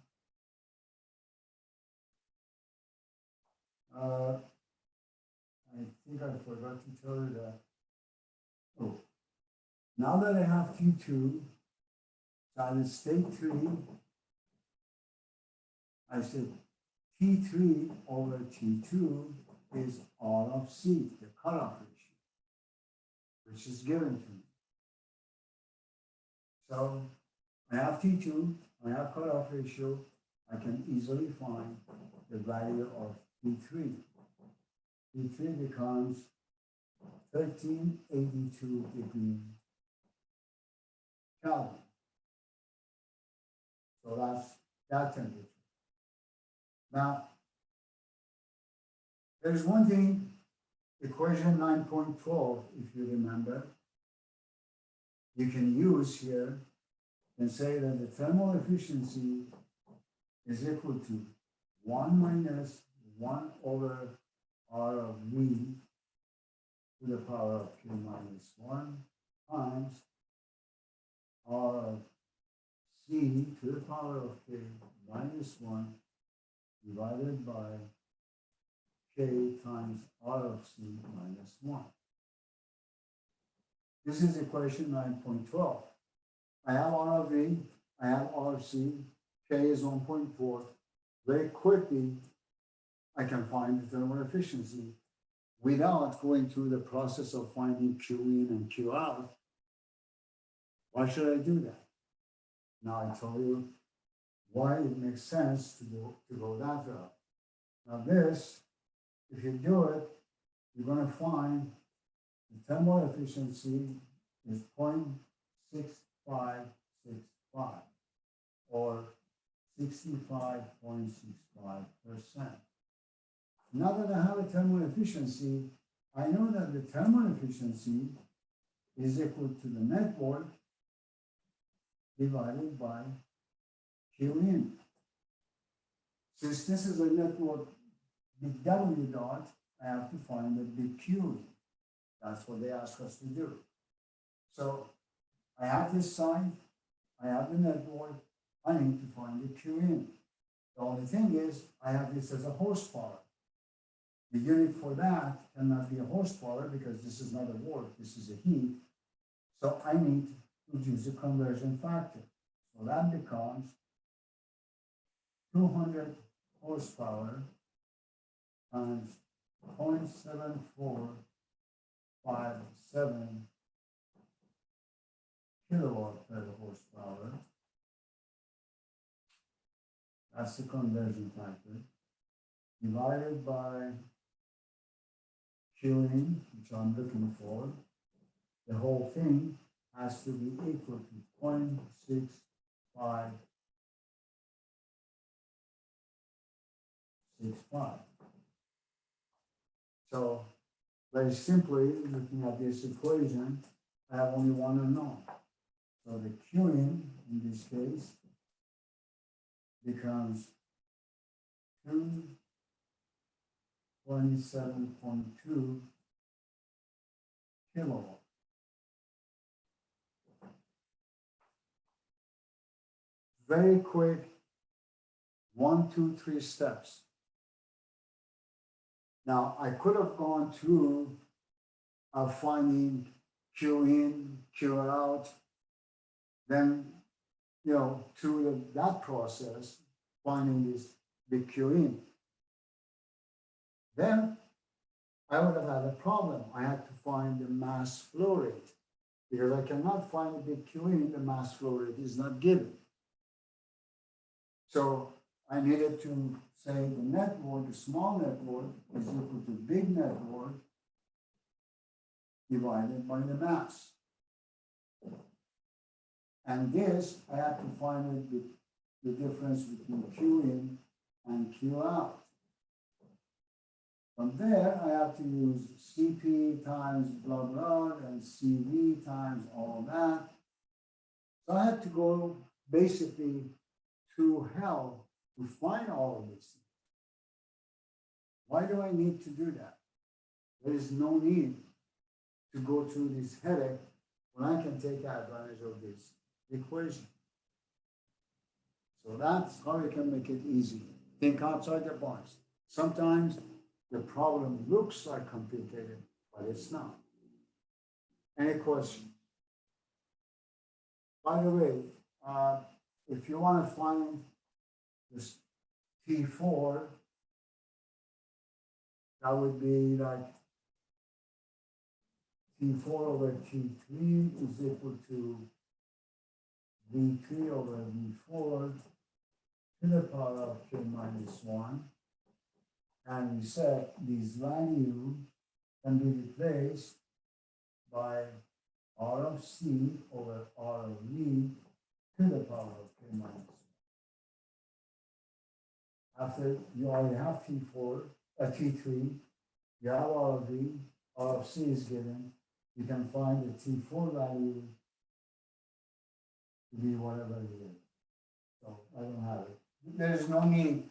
I think I forgot to tell you that. Oh, now that I have T2, that is state 3, I said T3 over T2 is R of C, the cutoff ratio, which is given to me. So I have T2, I have cutoff ratio, I can easily find the value of T3. T3 becomes 1382 degrees Kelvin. So that's that temperature. Now, there's one thing, equation 9.12, if you remember, you can use here and say that the thermal efficiency is equal to 1 minus 1 over R of V to the power of K minus 1 times R of C to the power of K minus 1 divided by K times R of C minus 1. This is equation 9.12. I have R of V, I have R of C, K is 1.4. Very quickly, I can find the thermal efficiency without going through the process of finding Q in and Q out. Why should I do that? Now I tell you why it makes sense to go that route. Now this, if you do it, you're going to find the thermal efficiency is 0.6565 or 65.65%. Now that I have a thermal efficiency, I know that the thermal efficiency is equal to the net work divided by Q in. Since this is a network big W dot, I have to find the big Q in. That's what they ask us to do. So I have this side, I have the network, I need to find the Q in. The only thing is, I have this as a horsepower. The unit for that cannot be a horsepower because this is not a work, this is a heat. So I need to use a conversion factor. So that becomes 200 horsepower times 0.7457 kilowatt per horsepower. That's the conversion factor. Divided by Qing, which I'm looking for. The whole thing has to be equal to 0.6565. So very simply, looking at this equation, I have only one unknown. So the Qing in this case becomes 227.2 kilowatt. Very quick, 1, 2, 3 steps. Now, I could have gone through finding Q in, Q out, then, through that process, finding this big Q in. Then I would have had a problem. I had to find the mass flow rate because I cannot find a big Q in, the mass flow rate is not given. So I needed to say the network, the small network, is equal to big network divided by the mass. And this, I have to find the difference between Q in and Q out. From there, I have to use CP times blah, blah, and CV times all that. So I had to go basically through hell to find all of this. Why do I need to do that? There is no need to go through this headache when I can take advantage of this equation. So that's how you can make it easy. Think outside the box. Sometimes the problem looks like complicated, but it's not. Any question? By the way, if you want to find this T4, that would be like T4 over T3 is equal to V3 over V4 to the power of K minus 1. And we said this value can be replaced by R of C over R of V to the power of K minus 1. After you already have T4, T3, you have R of V, R of C is given, you can find the T4 value to be whatever it is. So I don't have it. There is no need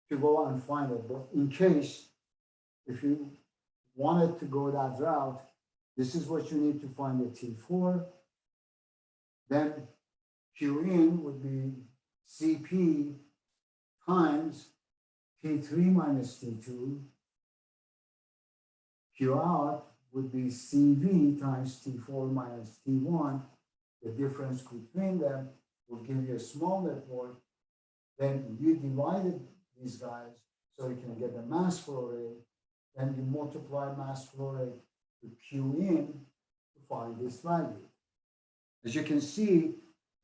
to go and find it, but in case, if you wanted to go that route, this is what you need to find the T4. Then Q in would be CP times T3 minus T2. Q out would be CV times T4 minus T1. The difference between them will give you a small network. Then you divided these guys so you can get the mass flow rate. Then you multiply mass flow rate to Q in to find this value. As you can see,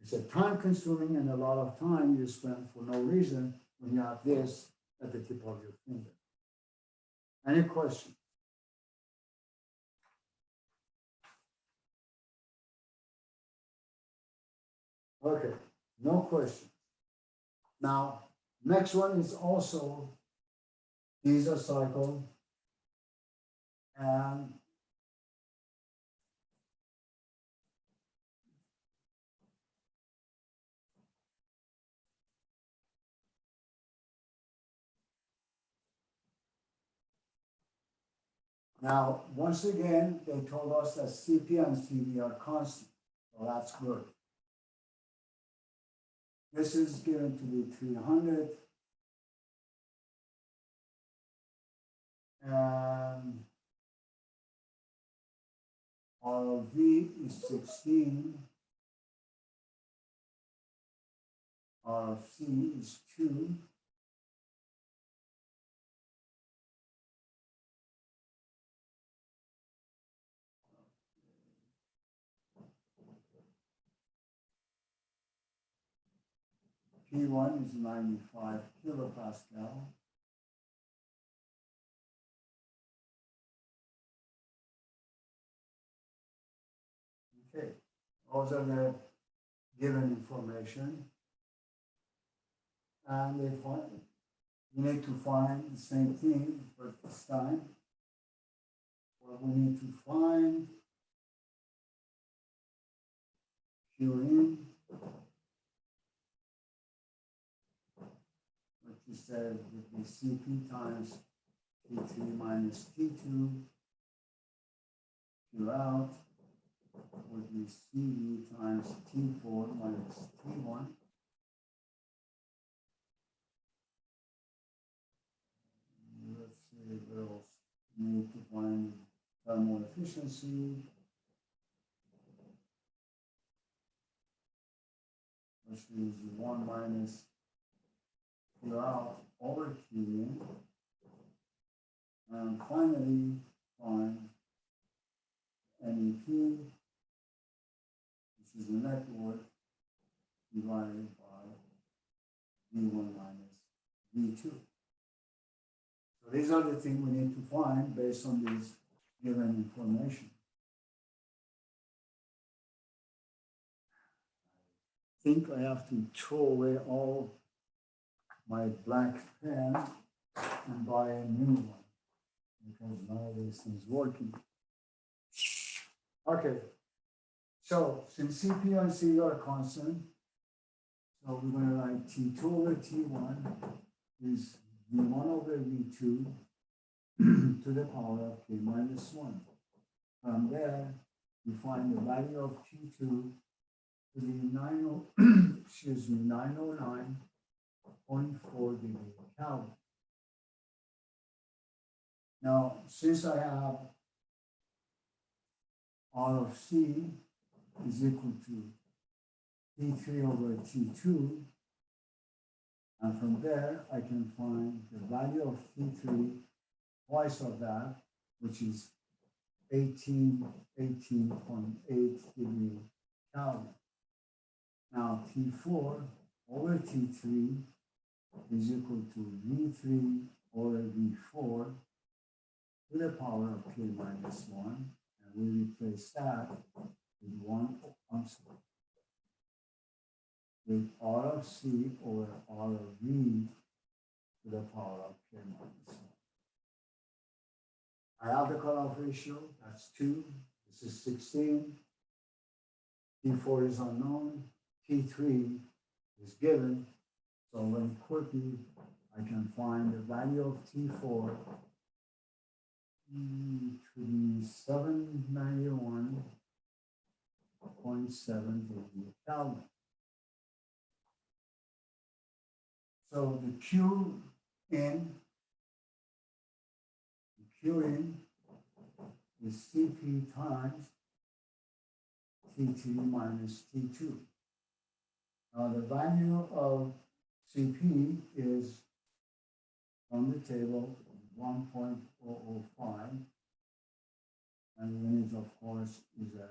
it's a time consuming and a lot of time you spend for no reason when you have this at the tip of your finger. Any questions? Okay, no questions. Now, next one is also diesel cycle. And now, once again, they told us that CP and CV are constant. So that's good. This is given to be 300. And R of V is 16. R of C is 2. P1 is 95 kilopascal. Okay, those are the given information. And they find, we need to find the same thing for this time. Well, we need to find Q in, what you said would be CP times T3 minus T2. Q out would be CV times T4 minus T1. Let's see what else. We need to find thermal efficiency, which is 1 minus Q out over Q in. And finally, find NEP, which is the net work divided by V1 minus V2. So these are the things we need to find based on this given information. I think I have to throw away all my black pen and buy a new one because none of these things working. Okay, so since CP and C are constant, so we're going to write T2 over T1 is V1 over V2 to the power of K minus 1. From there, you find the value of T2 to be 909.4 degree Kelvin. Now, since I have R of C is equal to T3 over T2, and from there I can find the value of T3 twice of that, which is 18.8 degree Kelvin. Now T4 over T3 is equal to V3 over V4 to the power of K minus 1, and we replace that with with R of C over R of V to the power of K minus 1. I have the cutoff ratio, that's 2. This is 16. T4 is unknown. T3 is given. So very quickly, I can find the value of T4 to be 791.7 degree Kelvin. So the Q in is CP times T3 minus T2. Now the value of CP is from the table 1.005, and the unit, of course, is a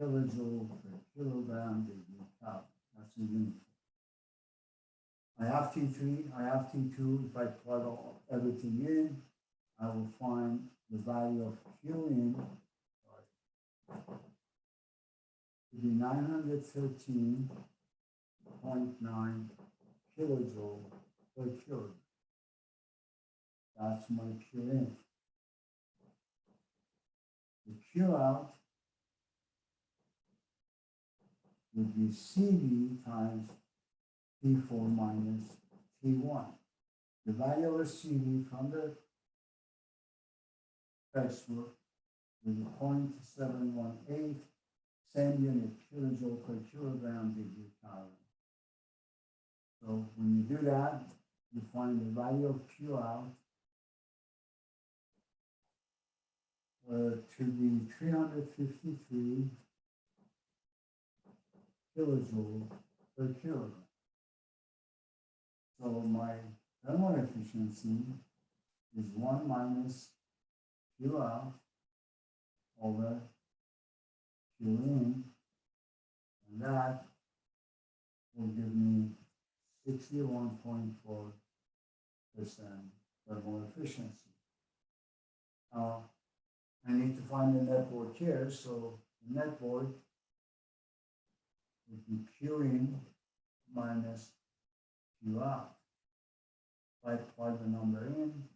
kilojoule per kilogram degree Kelvin. That's a unit. I have T3, I have T2. If I plug everything in, I will find the value of Q in to be 913.9 kilojoule per kilogram. That's my Q in. The Q out would be CV times T4 minus T1. The value of CV from the textbook will be 0.718, same unit, kilojoule per kilogram degree Kelvin. So when you do that, you find the value of Q out to be 353 kilojoule per kilogram. So my thermal efficiency is 1 minus Q out over Q in, and that will give me 61.4% thermal efficiency. Now, I need to find the net work here, so the net work would be Q in minus Q out. If I plug the number in,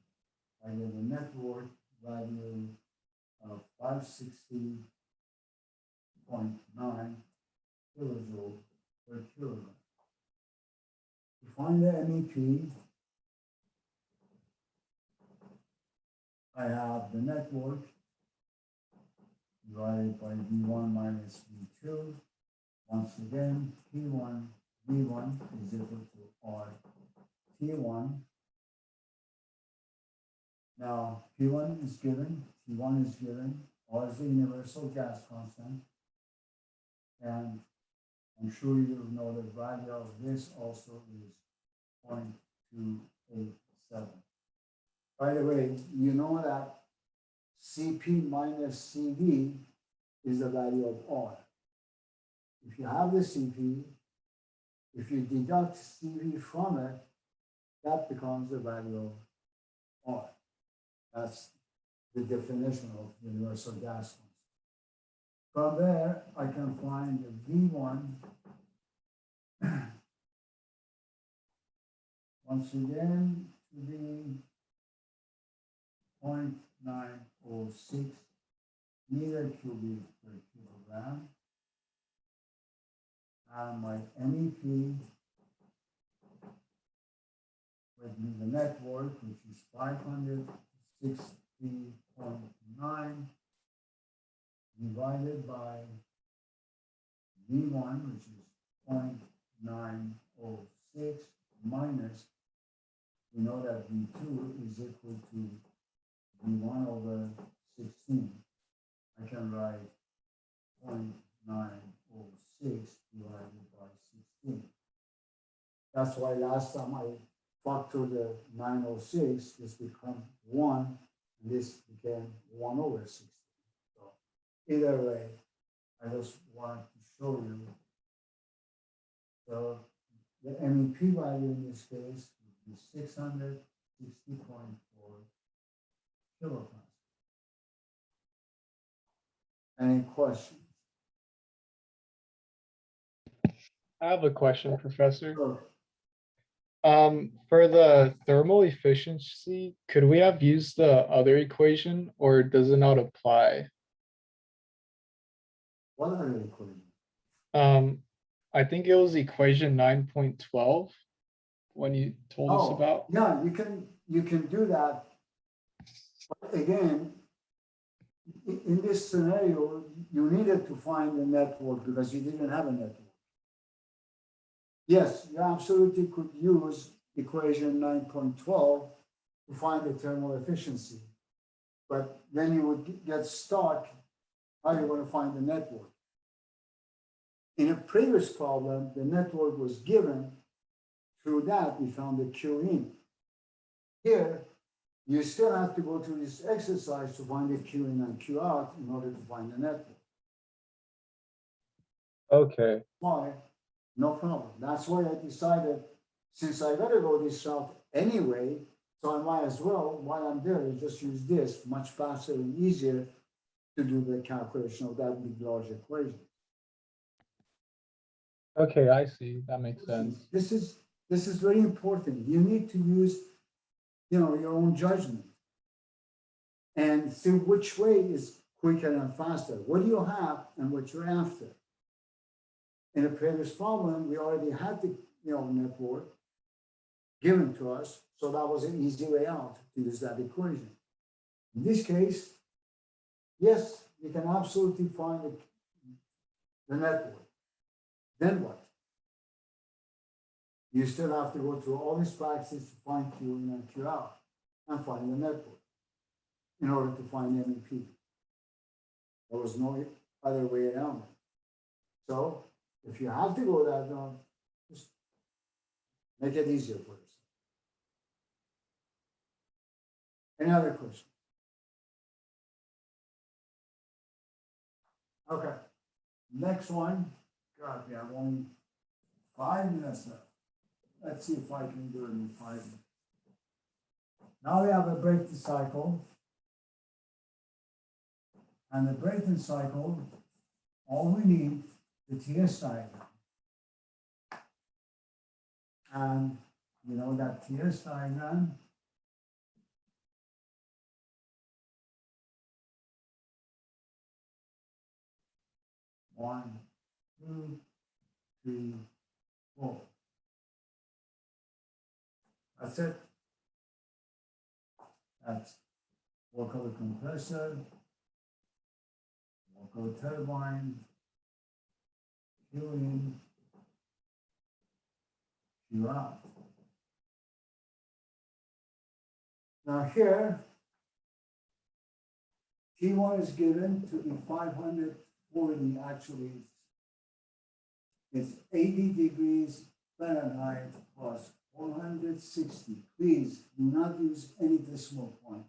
I get a net work value of 560.9 kilojoule per kilogram. To find the MEP, I have the net work divided by V1 minus V2. Once again, P1, V1 is equal to R T1. Now, P1 is given, T1 is given, R is the universal gas constant. And I'm sure you know the value of this also is 0.287. By the way, you know that Cp minus Cv is the value of R. If you have the Cp, if you deduct Cv from it, that becomes the value of R. That's the definition of universal gas constant. From there, I can find the V1. Once again, to be 0.906 meter cubic per kilogram. And my MEP would be the net work, which is 560.9 divided by V1, which is 0.906 minus, we know that V2 is equal to V1 over 16. I can write 0.906 divided by 16. That's why last time I factored the 906, this became 1, and this became 1 over 16. So either way, I just wanted to show you. So the MEP value in this case would be 660.4 kilopascal. Any questions? I have a question, Professor. Sure. For the thermal efficiency, could we have used the other equation, or does it not apply? What are the equations? I think it was equation 9.12 when you told us about. Yeah, you can do that. But again, in this scenario, you needed to find a network because you didn't have a network. Yes, you absolutely could use equation 9.12 to find the thermal efficiency, but then you would get stuck. How are you going to find the network? In a previous problem, the network was given. Through that, we found the Q in. Here, you still have to go through this exercise to find the Q in and Q out in order to find the network. Okay. Why? No problem. That's why I decided, since I gotta go this route anyway, so I might as well, while I'm there, just use this, much faster and easier to do the calculation of that big, large equation. Okay, I see. That makes sense. This is very important. You need to use, your own judgment and see which way is quicker and faster. What do you have and what you're after? In a previous problem, we already had the network given to us, so that was an easy way out to use that equation. In this case, yes, you can absolutely find the network. Then what? You still have to go through all these practices to find Q in and Q out and find the network in order to find MEP. There was no other way around it. So if you have to go that route, just make it easier for yourself. Any other questions? Okay, next one. God, we have only 5 minutes left. let's see if I can do it in 5 minutes. Now we have a breaking cycle. And the breaking cycle, all we need, the TS diagram. And you know that TS diagram, one, two, three, four. That's it. That's work of a compressor, work of a turbine, Q in, Q out. Now here, T1 is given to be 540, actually, it's 80 degrees Fahrenheit plus 460. Please do not use any decimal point.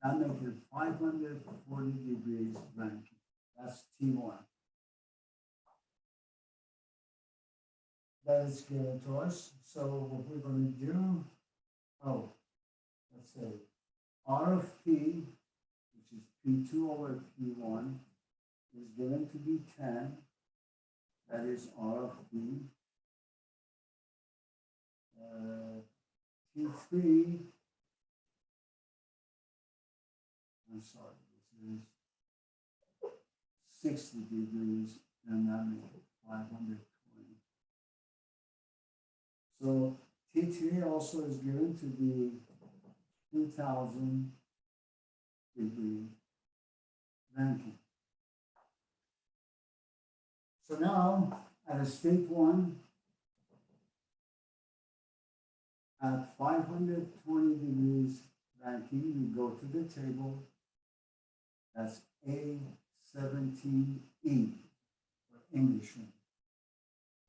That makes it 540 degrees Rankine. That's T1. That is given to us. So what we're going to do, let's say R of P, which is P2 over P1, is given to be 10. That is R of P. T3, I'm sorry, this is 60 degrees, and that makes it 520. So T3 also is given to be 2000 degree Rankine. So now at a state 1, at 520 degrees Rankine, we go to the table. That's A17E for Englishman.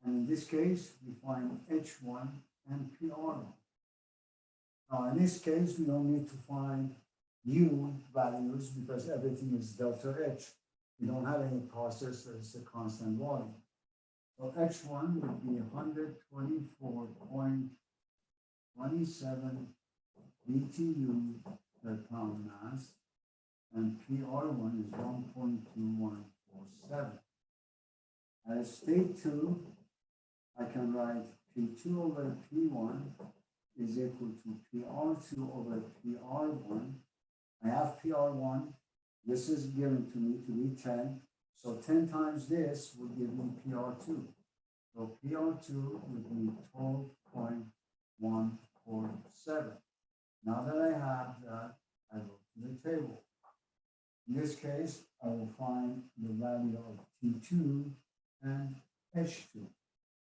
And in this case, we find H1 and PR1. Now, in this case, we don't need to find U values because everything is delta H. We don't have any process that is a constant volume. So H1 would be 124.27 BTU per pound mass, and PR1 is 1.2147. At state 2, I can write P2 over P1 is equal to PR2 over PR1. I have PR1. This is given to me to be 10. So 10 times this would give me PR2. So PR2 would be 12.147. Now that I have that, I go to the table. In this case, I will find the value of T2 and H2.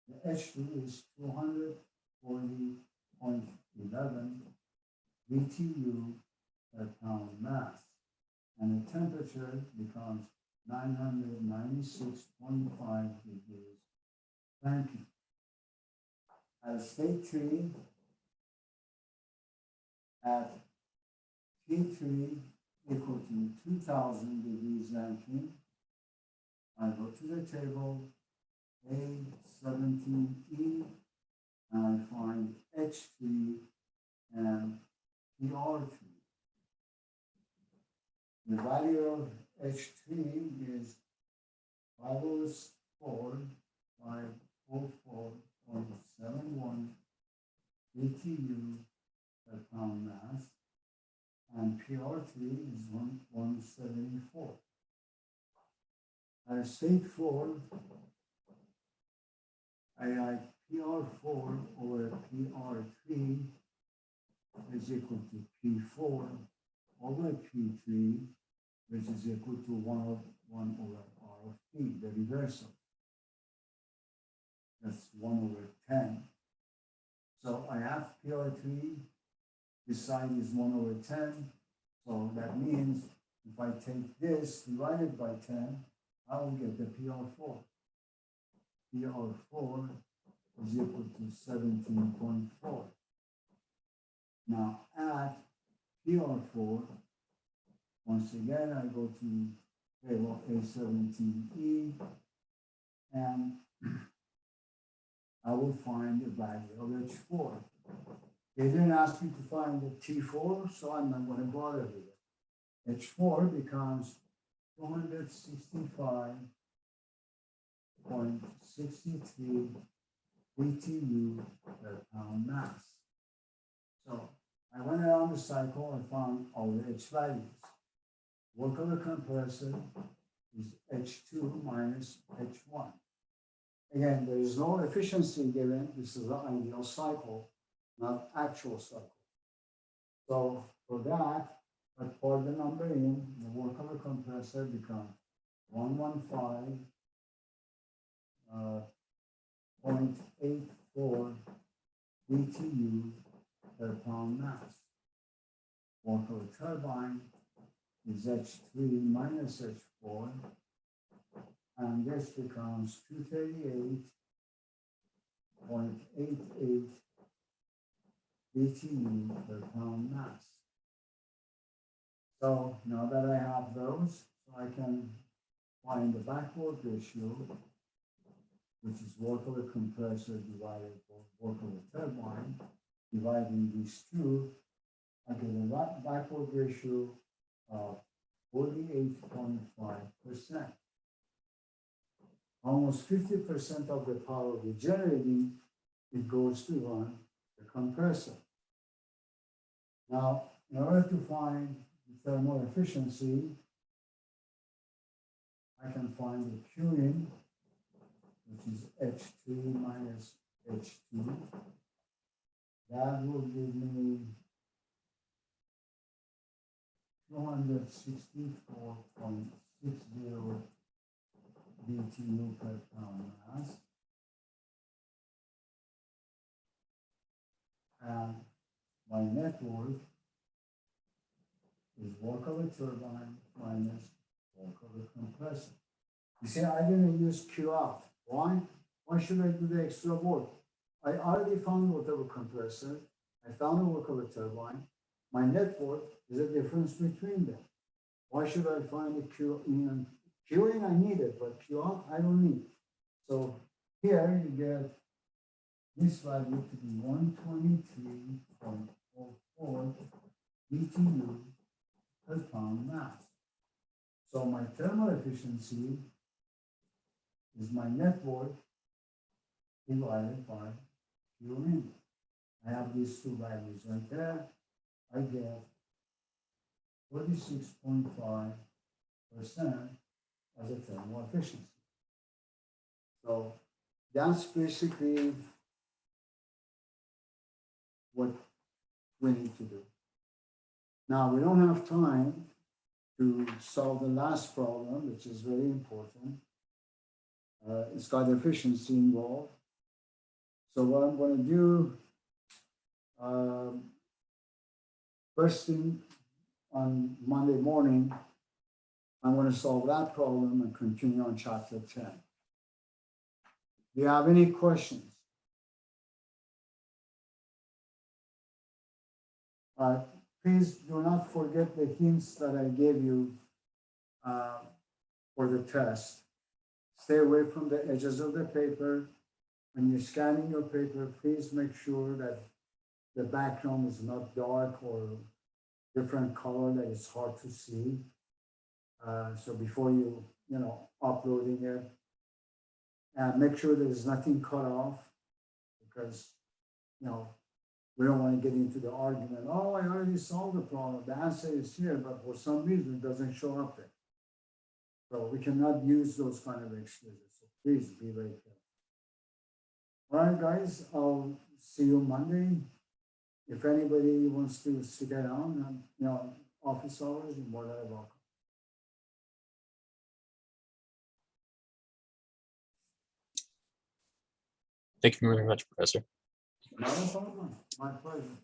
The H2 is 240.11 BTU per pound mass, and the temperature becomes 996.5 degrees Rankine. At state 3, at T3 equal to 2000 degrees Rankine, I go to the table, A17E, and I find H3 and PR3. The value of H3 is 504.71 BTU per pound mass, and PR3 is 174. At state 4, I write PR4 over PR3 is equal to P4 over P3, which is equal to 1 over R of P, the reversal. That's 1 over 10. So I have PR3, this side is 1 over 10. So that means if I take this divided by 10, I will get the PR4. PR4 is equal to 17.4. Now at PR4, once again, I go to table A17E, and I will find the value of H4. They didn't ask me to find the T4, so I'm not going to bother with it. H4 becomes 265.63 BTU per pound mass. So I went around the cycle and found all the H values. Work of the compressor is H2 minus H1. Again, there is no efficiency given. This is an ideal cycle, not actual cycle. So for that, I pour the number in, the work of the compressor becomes 115.84 BTU per pound mass. Work of the turbine is H3 minus H4, and this becomes 238.88 BTU per pound mass. So now that I have those, so I can find the backwork ratio, which is work of the compressor divided by work of the turbine, dividing these two, I get a backwork ratio of 48.5%. Almost 50% of the power we're generating, it goes to run the compressor. Now, in order to find the thermal efficiency, I can find the Qin, which is H3 minus H2. That will give me 264.60 BTU per pound mass. And my net worth is work of the turbine minus work of the compressor. You see, I didn't use Q out. Why? Why should I do the extra work? I already found work of a compressor. I found the work of a turbine. My net worth is a difference between them. Why should I find the Q in? Q in I need it, but Q out I don't need. So here you get this value to be 123.44 BTU per pound mass. So my thermal efficiency is my net worth divided by Q in. I have these two values right there. I get 46.5% as a thermal efficiency. So that's basically what we need to do. Now, we don't have time to solve the last problem, which is very important. It's got efficiency involved. So what I'm going to do, first thing on Monday morning, I'm going to solve that problem and continue on chapter 10. Do you have any questions? Please do not forget the hints that I gave you for the test. Stay away from the edges of the paper. When you're scanning your paper, please make sure that the background is not dark or different color that it's hard to see. So before you uploading it, make sure there's nothing cut off, because we don't want to get into the argument. Oh, I already solved the problem. The answer is here, but for some reason it doesn't show up there. So we cannot use those kind of excuses. So please be very careful. All right, guys, I'll see you Monday. If anybody wants to stick around, office hours, you're more than welcome. Thank you very much, Professor. Not a problem. My pleasure.